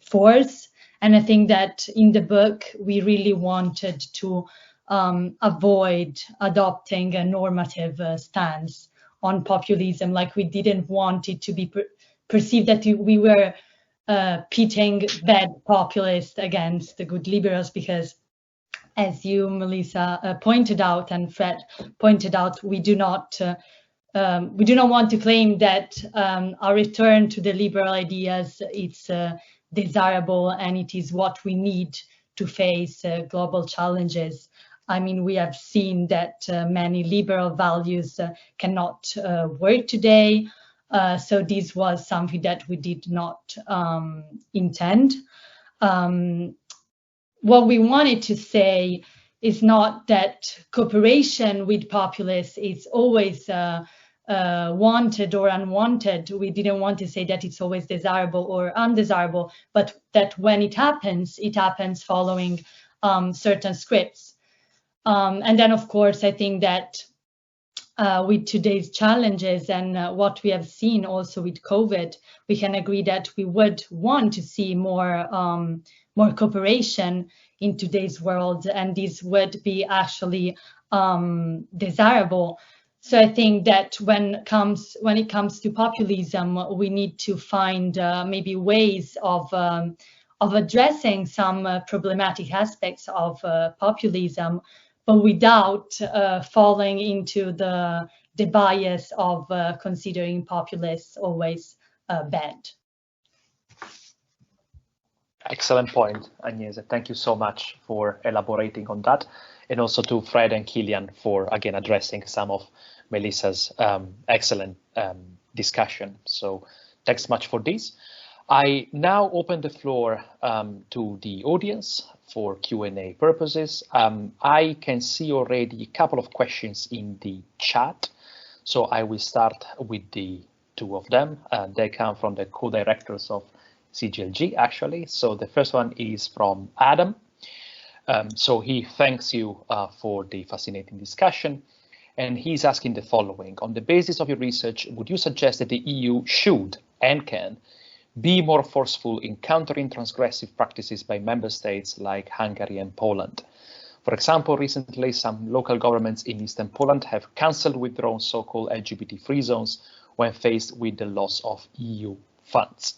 force. And I think that in the book, we really wanted to avoid adopting a normative stance on populism. Like, we didn't want it to be perceived that we were pitting bad populists against the good liberals, because, as you, Melisa, pointed out, and Fred pointed out, we do not want to claim that our return to the liberal ideas is desirable and it is what we need to face global challenges. I mean, we have seen that many liberal values cannot work today. So this was something that we did not intend. What we wanted to say is not that cooperation with populists is always wanted or unwanted. We didn't want to say that it's always desirable or undesirable, but that when it happens following certain scripts. And then, of course, I think that with today's challenges and what we have seen also with COVID, we can agree that we would want to see more cooperation in today's world, and this would be actually desirable. So I think that when it comes to populism, we need to find maybe ways of addressing some problematic aspects of populism, but without falling into the bias of considering populists always bad. Excellent point, Agnese. Thank you so much for elaborating on that, and also to Fred and Kilian for, again, addressing some of Melisa's excellent discussion. So thanks much for this. I now open the floor to the audience for Q&A purposes. I can see already a couple of questions in the chat, so I will start with the two of them. They come from the co-directors of CGLG, actually. So the first one is from Adam. So he thanks you for the fascinating discussion. And he's asking the following: on the basis of your research, would you suggest that the EU should and can be more forceful in countering transgressive practices by member states like Hungary and Poland? For example, recently, some local governments in Eastern Poland have cancelled withdrawn so-called LGBT-free zones when faced with the loss of EU funds.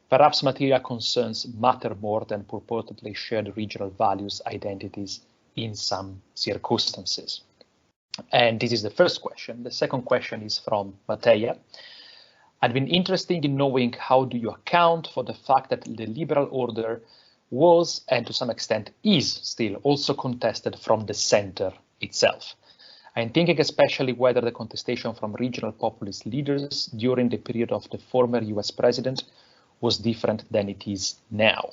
Perhaps material concerns matter more than purportedly shared regional values, identities in some circumstances. And this is the first question. The second question is from Matteja. I'd been interested in knowing how do you account for the fact that the liberal order was, and to some extent is still, also contested from the center itself. I'm thinking especially whether the contestation from regional populist leaders during the period of the former US president was different than it is now.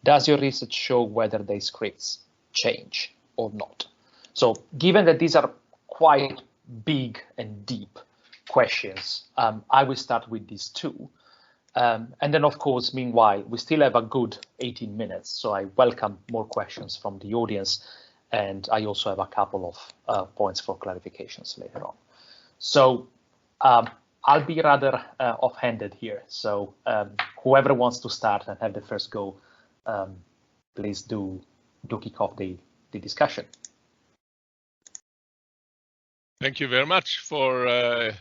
Does your research show whether the scripts change or not? So given that these are quite big and deep questions, I will start with these two. And then, of course, meanwhile, we still have a good 18 minutes, so I welcome more questions from the audience, and I also have a couple of points for clarifications later on. So I'll be rather offhanded here, so whoever wants to start and have the first go, please do kick off the discussion. Thank you very much for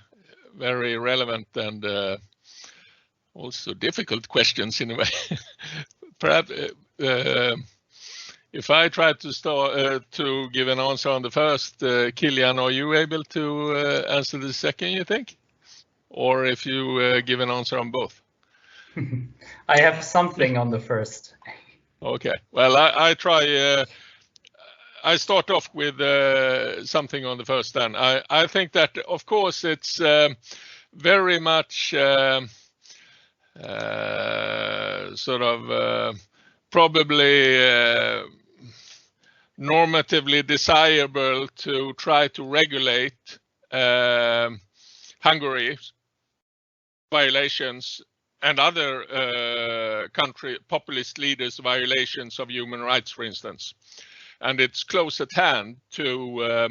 very relevant and also difficult questions in a way. Perhaps if I try to start to give an answer on the first, Kilian, are you able to answer the second, you think? Or if you give an answer on both? I have something on the first. Okay, well, I try. I start off with something on the first then. I think that, of course, it's very much sort of probably normatively desirable to try to regulate Hungary's violations and other country populist leaders' violations of human rights, for instance. And it's close at hand to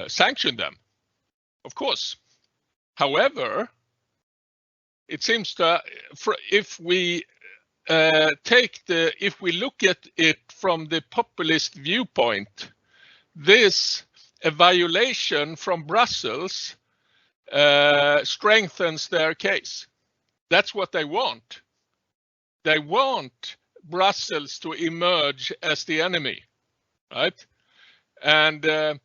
sanction them, of course. However, it seems to, if we look at it from the populist viewpoint, a violation from Brussels strengthens their case. That's what they want. They want Brussels to emerge as the enemy, right? And that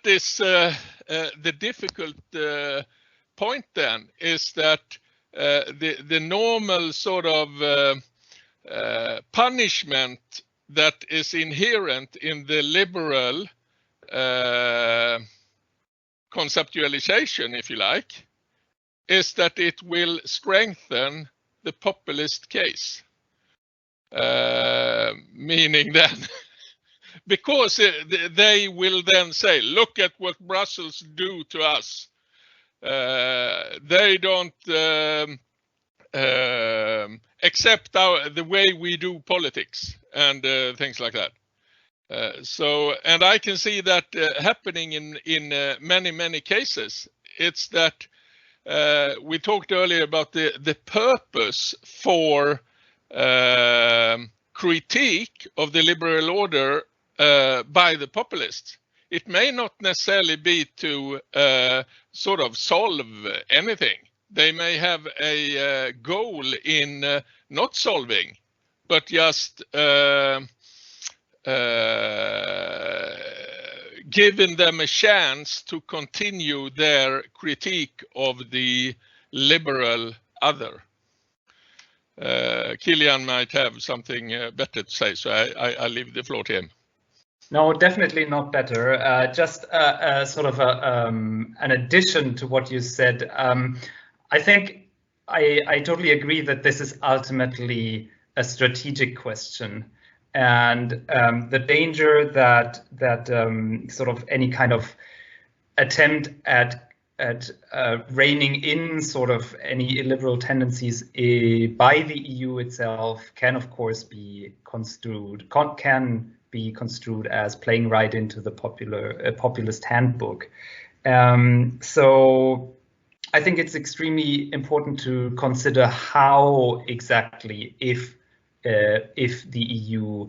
is the difficult point. Then is that the normal sort of punishment that is inherent in the liberal conceptualization, if you like, is that it will strengthen the populist case, meaning then because they will then say, look at what Brussels do to us. They don't accept the way we do politics and things like that. And I can see that happening in many cases. It's that we talked earlier about the purpose for critique of the liberal order by the populists. It may not necessarily be to sort of solve anything. They may have a goal in not solving, but just giving them a chance to continue their critique of the liberal other. Kilian might have something better to say, so I leave the floor to him. No, definitely not better. Just sort of an addition to what you said. I think I totally agree that this is ultimately a strategic question, and the danger that sort of any kind of attempt at reining in sort of any illiberal tendencies by the EU itself can, of course, be construed as playing right into the populist handbook. So I think it's extremely important to consider how exactly, if the EU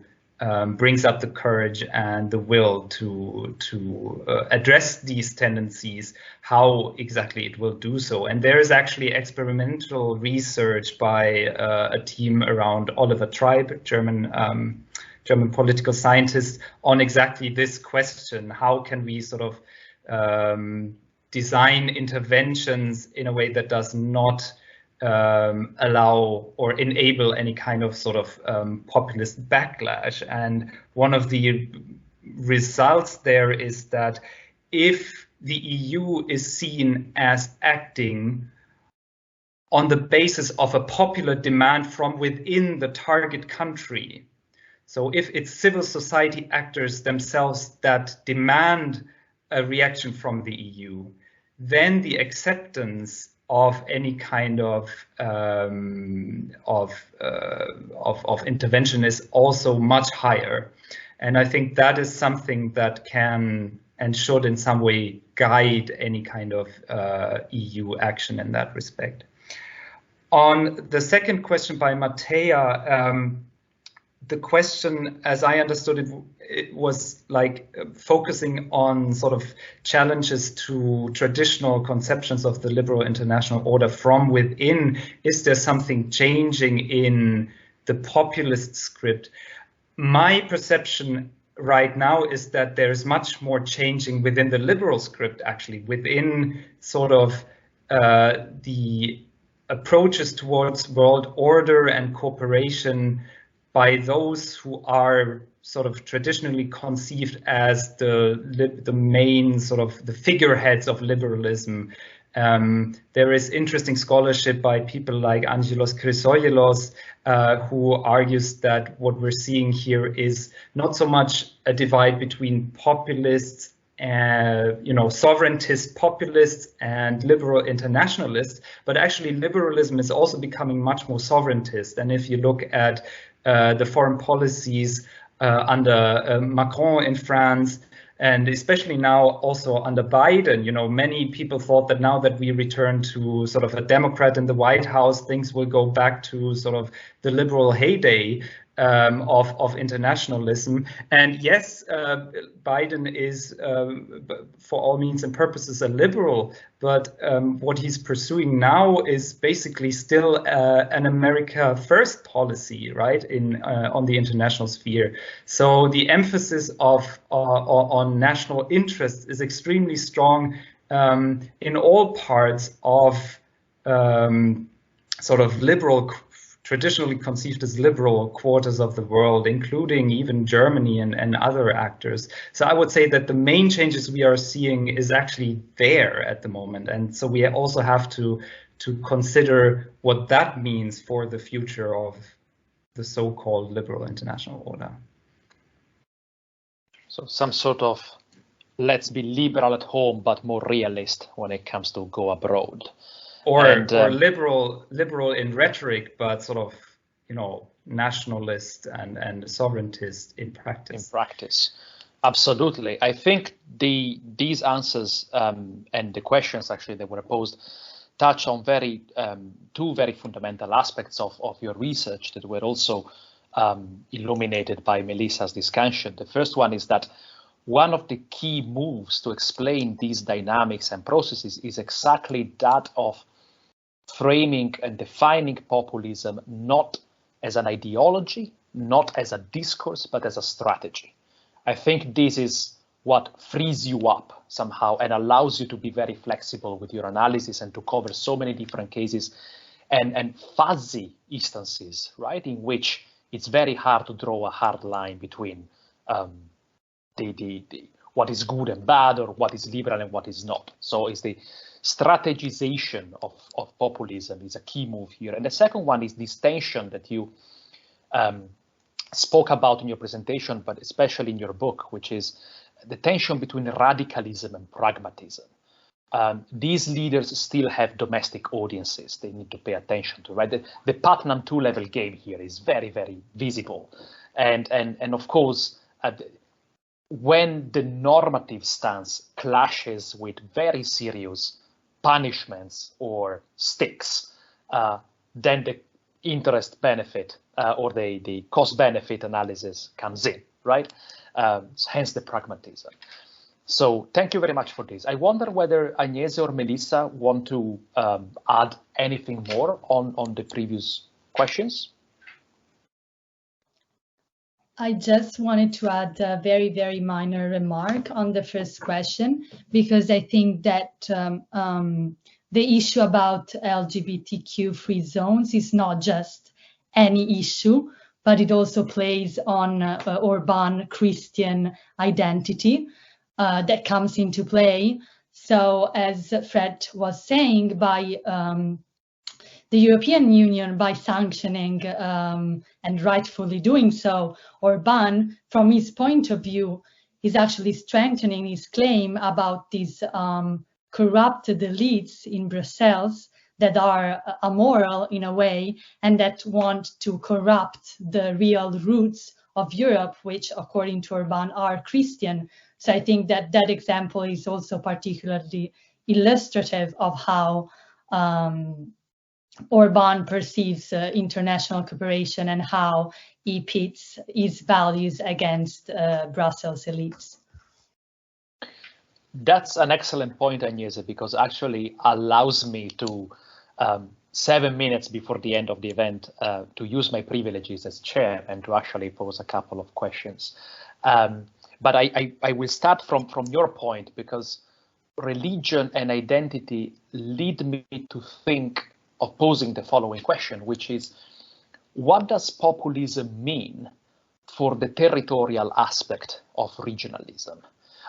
brings up the courage and the will to address these tendencies, how exactly it will do so. And there is actually experimental research by a team around Oliver Tribe, German political scientist, on exactly this question: how can we sort of design interventions in a way that does not allow or enable any kind of sort of populist backlash. And one of the results there is that if the EU is seen as acting on the basis of a popular demand from within the target country, so if it's civil society actors themselves that demand a reaction from the EU, then the acceptance of any kind of intervention is also much higher. And I think that is something that can and should in some way guide any kind of EU action in that respect. On the second question by Mattea, the question, as I understood it, it was like focusing on sort of challenges to traditional conceptions of the liberal international order from within. Is there something changing in the populist script? My perception right now is that there is much more changing within the liberal script, actually, within sort of the approaches towards world order and cooperation by those who are sort of traditionally conceived as the main sort of the figureheads of liberalism. There is interesting scholarship by people like Angelos Chrysogelos, who argues that what we're seeing here is not so much a divide between populists and, sovereigntist populists and liberal internationalists, but actually liberalism is also becoming much more sovereigntist. And if you look at the foreign policies under Macron in France, and especially now also under Biden, many people thought that now that we return to sort of a Democrat in the White House, things will go back to sort of the liberal heyday of internationalism. And yes, Biden is, for all means and purposes, a liberal, but what he's pursuing now is basically still an America First policy, right, on the international sphere. So the emphasis on national interests is extremely strong in all parts of sort of liberal, traditionally conceived as liberal quarters of the world, including even Germany and other actors. So I would say that the main changes we are seeing is actually there at the moment. And so we also have to consider what that means for the future of the so-called liberal international order. So some sort of, let's be liberal at home, but more realist when it comes to go abroad. Or liberal in rhetoric, but sort of, nationalist and sovereigntist in practice. In practice, absolutely. I think these answers and the questions actually that were posed touch on two very fundamental aspects of your research that were also illuminated by Melisa's discussion. The first one is that one of the key moves to explain these dynamics and processes is exactly that of framing and defining populism not as an ideology, not as a discourse, but as a strategy. I think this is what frees you up somehow and allows you to be very flexible with your analysis and to cover so many different cases and fuzzy instances, right, in which it's very hard to draw a hard line between what is good and bad, or what is liberal and what is not. So it's the strategization of populism is a key move here. And the second one is this tension that you spoke about in your presentation, but especially in your book, which is the tension between radicalism and pragmatism. these leaders still have domestic audiences they need to pay attention to, right? The Putnam two-level game here is very, very visible. And of course, when the normative stance clashes with very serious punishments or sticks, then the interest benefit or the cost benefit analysis comes in, right? Hence the pragmatism. So thank you very much for this. I wonder whether Agnese or Melisa want to add anything more on the previous questions. I just wanted to add a very, very minor remark on the first question, because I think that the issue about LGBTQ free zones is not just any issue, but it also plays on urban Christian identity that comes into play. So as Fred was saying, by the European Union, by sanctioning and rightfully doing so, Orban, from his point of view, is actually strengthening his claim about these corrupted elites in Brussels that are amoral in a way and that want to corrupt the real roots of Europe, which according to Orban are Christian. So I think that that example is also particularly illustrative of how Orban perceives international cooperation and how he pits his values against Brussels elites. That's an excellent point, Agnese, because actually allows me to 7 minutes before the end of the event to use my privileges as chair and to actually pose a couple of questions. But I will start from your point, because religion and identity lead me to think of posing the following question, which is, what does populism mean for the territorial aspect of regionalism?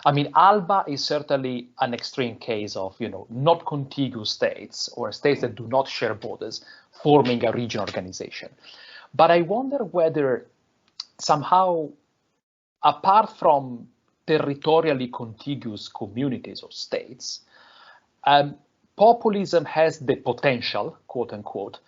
I mean, Alba is certainly an extreme case of, not contiguous states or states that do not share borders forming a region organization. But I wonder whether somehow, apart from territorially contiguous communities or states, populism has the potential, quote unquote,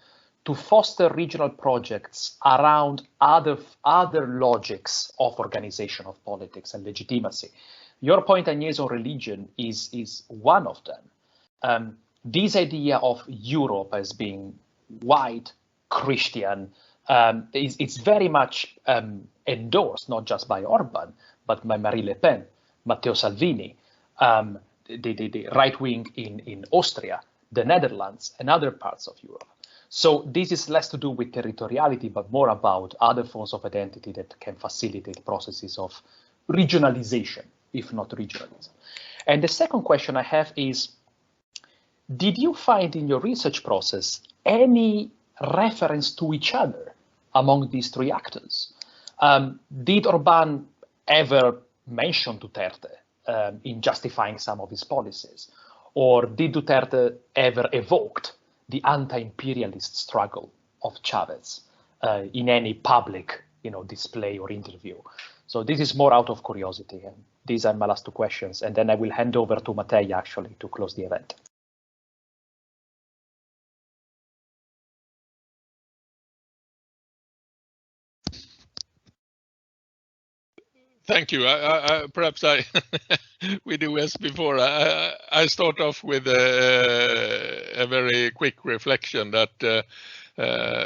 to foster regional projects around other logics of organization of politics and legitimacy. Your point, Agnese, on religion is one of them. This idea of Europe as being white, Christian, it's very much endorsed, not just by Orban, but by Marine Le Pen, Matteo Salvini, the right wing in Austria, the Netherlands, and other parts of Europe. So this is less to do with territoriality, but more about other forms of identity that can facilitate processes of regionalization, if not regionalism. And the second question I have is, did you find in your research process any reference to each other among these three actors? Did Orban ever mention Duterte in justifying some of his policies? Or did Duterte ever evoked the anti-imperialist struggle of Chavez in any public display or interview? So this is more out of curiosity. And these are my last two questions. And then I will hand over to Mattei actually to close the event. Thank you. Perhaps we do as before. I start off with a very quick reflection that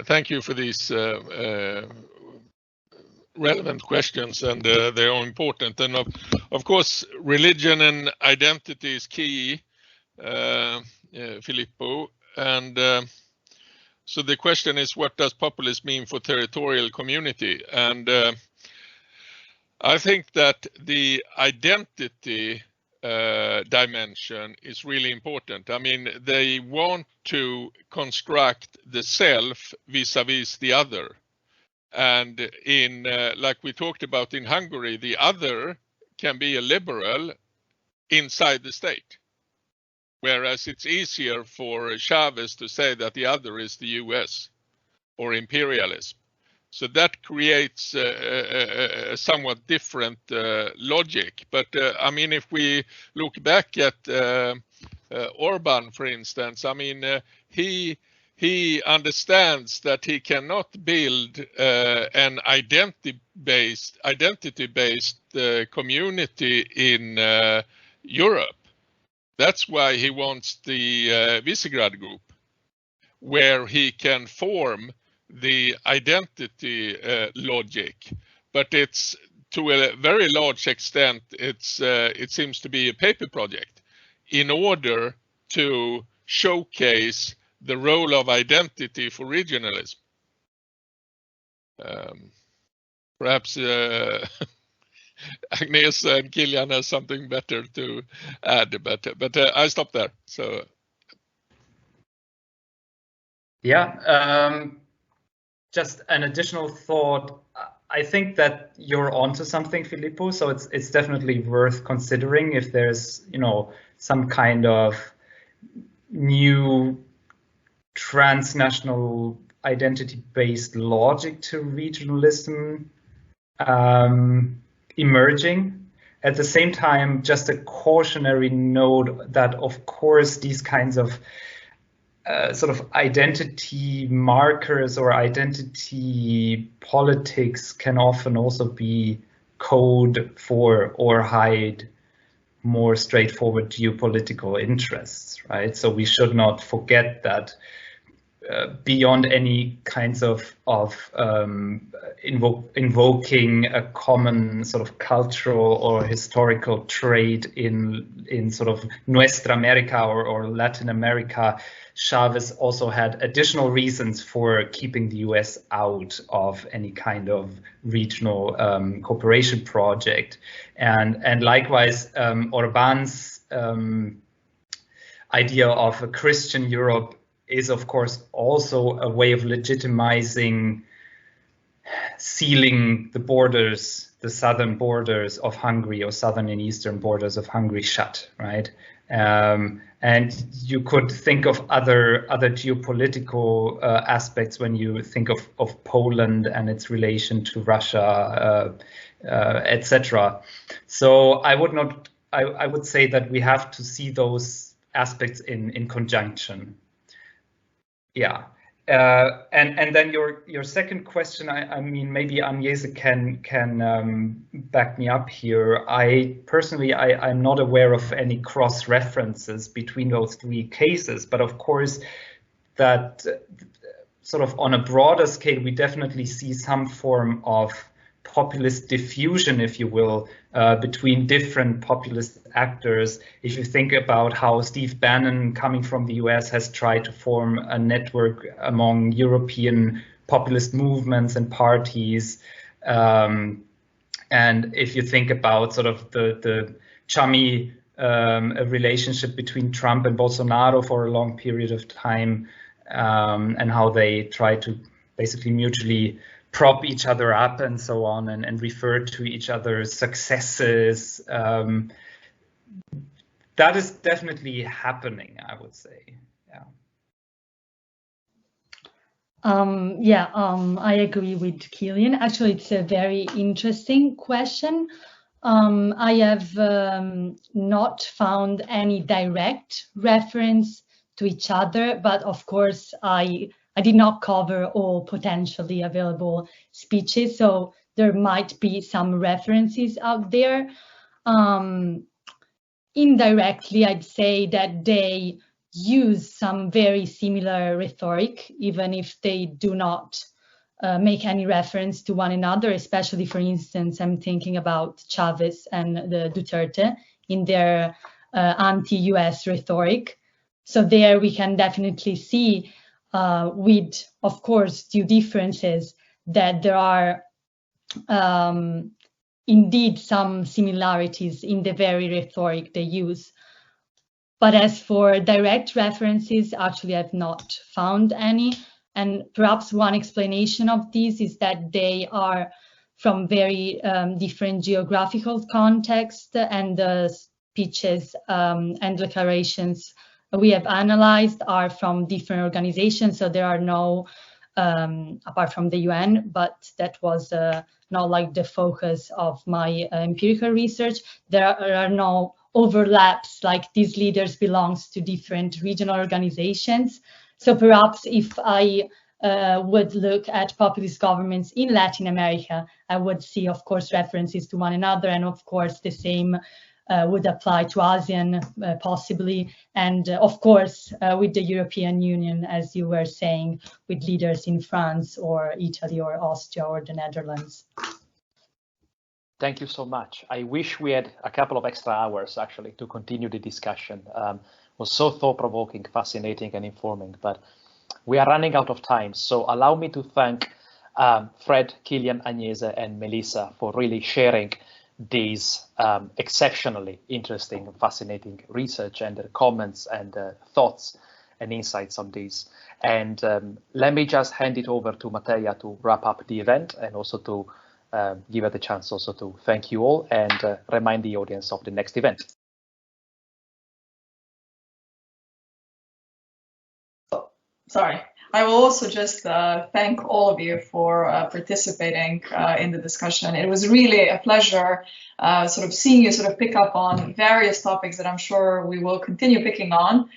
thank you for these relevant questions, and they are important. And of course, religion and identity is key, Filippo. And so the question is, what does populism mean for territorial community? And I think that the identity dimension is really important. I mean, they want to construct the self vis-a-vis the other. And in, like we talked about in Hungary, the other can be a liberal inside the state. Whereas it's easier for Chavez to say that the other is the US or imperialism. So that creates a somewhat different logic. But I mean, if we look back at Orban, for instance. I mean, he understands that he cannot build an identity-based community in Europe. That's why he wants the Visegrad Group, where he can form the identity logic. But it's to a very large extent, it seems to be a paper project in order to showcase the role of identity for regionalism. Perhaps Agnese and Kilian has something better to add, but I stop there. So, yeah, just an additional thought. I think that you're onto something, Filippo. So it's definitely worth considering if there's, you know, some kind of new transnational identity-based logic to regionalism emerging. At the same time, just a cautionary note that, of course, these kinds of sort of identity markers or identity politics can often also be code for or hide more straightforward geopolitical interests, right? So we should not forget that beyond any kinds of invoking a common sort of cultural or historical trait in sort of Nuestra America or Latin America, Chavez also had additional reasons for keeping the US out of any kind of regional cooperation project. And likewise, Orban's idea of a Christian Europe is, of course, also a way of legitimizing sealing the borders, the southern borders of Hungary or southern and eastern borders of Hungary shut, right? And you could think of other geopolitical aspects when you think of Poland and its relation to Russia, etc. So I would say that we have to see those aspects in conjunction. Yeah. And then your second question, I mean, maybe Agnese can back me up here. I'm not aware of any cross references between those three cases, but of course that sort of on a broader scale, we definitely see some form of populist diffusion, if you will, between different populist actors. If you think about how Steve Bannon, coming from the US, has tried to form a network among European populist movements and parties, and if you think about sort of the chummy relationship between Trump and Bolsonaro for a long period of time, and how they try to basically mutually prop each other up and so on, and refer to each other's successes. That is definitely happening, I would say. Yeah. I agree with Kilian. Actually, it's a very interesting question. I have not found any direct reference to each other, but of course, I did not cover all potentially available speeches, so there might be some references out there. Indirectly, I'd say that they use some very similar rhetoric, even if they do not make any reference to one another, especially, for instance, I'm thinking about Chavez and the Duterte in their anti-US rhetoric. So there we can definitely see, with, of course, due differences, that there are indeed some similarities in the very rhetoric they use. But as for direct references, actually I've not found any. And perhaps one explanation of this is that they are from very different geographical contexts, and the speeches and declarations we have analyzed are from different organizations. So there are no, apart from the UN, but that was not like the focus of my empirical research. There are no overlaps, like these leaders belongs to different regional organizations. So perhaps if I would look at populist governments in Latin America, I would see, of course, references to one another, and of course the same would apply to ASEAN possibly, and of course with the European Union, as you were saying, with leaders in France or Italy or Austria or the Netherlands. Thank you so much. I wish we had a couple of extra hours actually to continue the discussion. It was so thought-provoking, fascinating and informing, but we are running out of time. So allow me to thank Fred, Kilian, Agnese and Melisa for really sharing these exceptionally interesting and fascinating research and comments and thoughts and insights on these. And let me just hand it over to Matteja to wrap up the event and also to give her the chance also to thank you all and remind the audience of the next event. Sorry. I will also just thank all of you for participating in the discussion. It was really a pleasure sort of seeing you sort of pick up on various topics that I'm sure we will continue picking on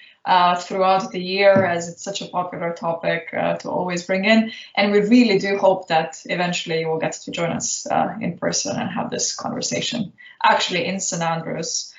throughout the year, as it's such a popular topic to always bring in. And we really do hope that eventually you will get to join us in person and have this conversation, actually in St. Andrews,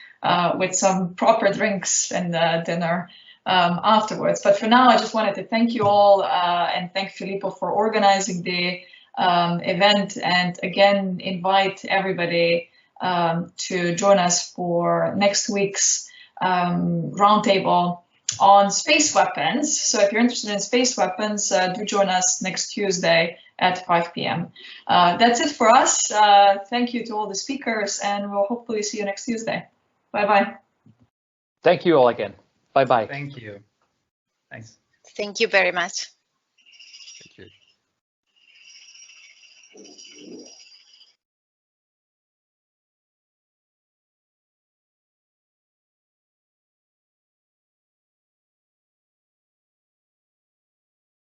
with some proper drinks and dinner afterwards. But for now, I just wanted to thank you all and thank Filippo for organizing the event, and again invite everybody to join us for next week's roundtable on space weapons. So if you're interested in space weapons, do join us next Tuesday at 5 p.m. That's it for us. Thank you to all the speakers, and we'll hopefully see you next Tuesday. Bye-bye. Thank you all again. Bye-bye. Thank you. Thanks. Thank you very much.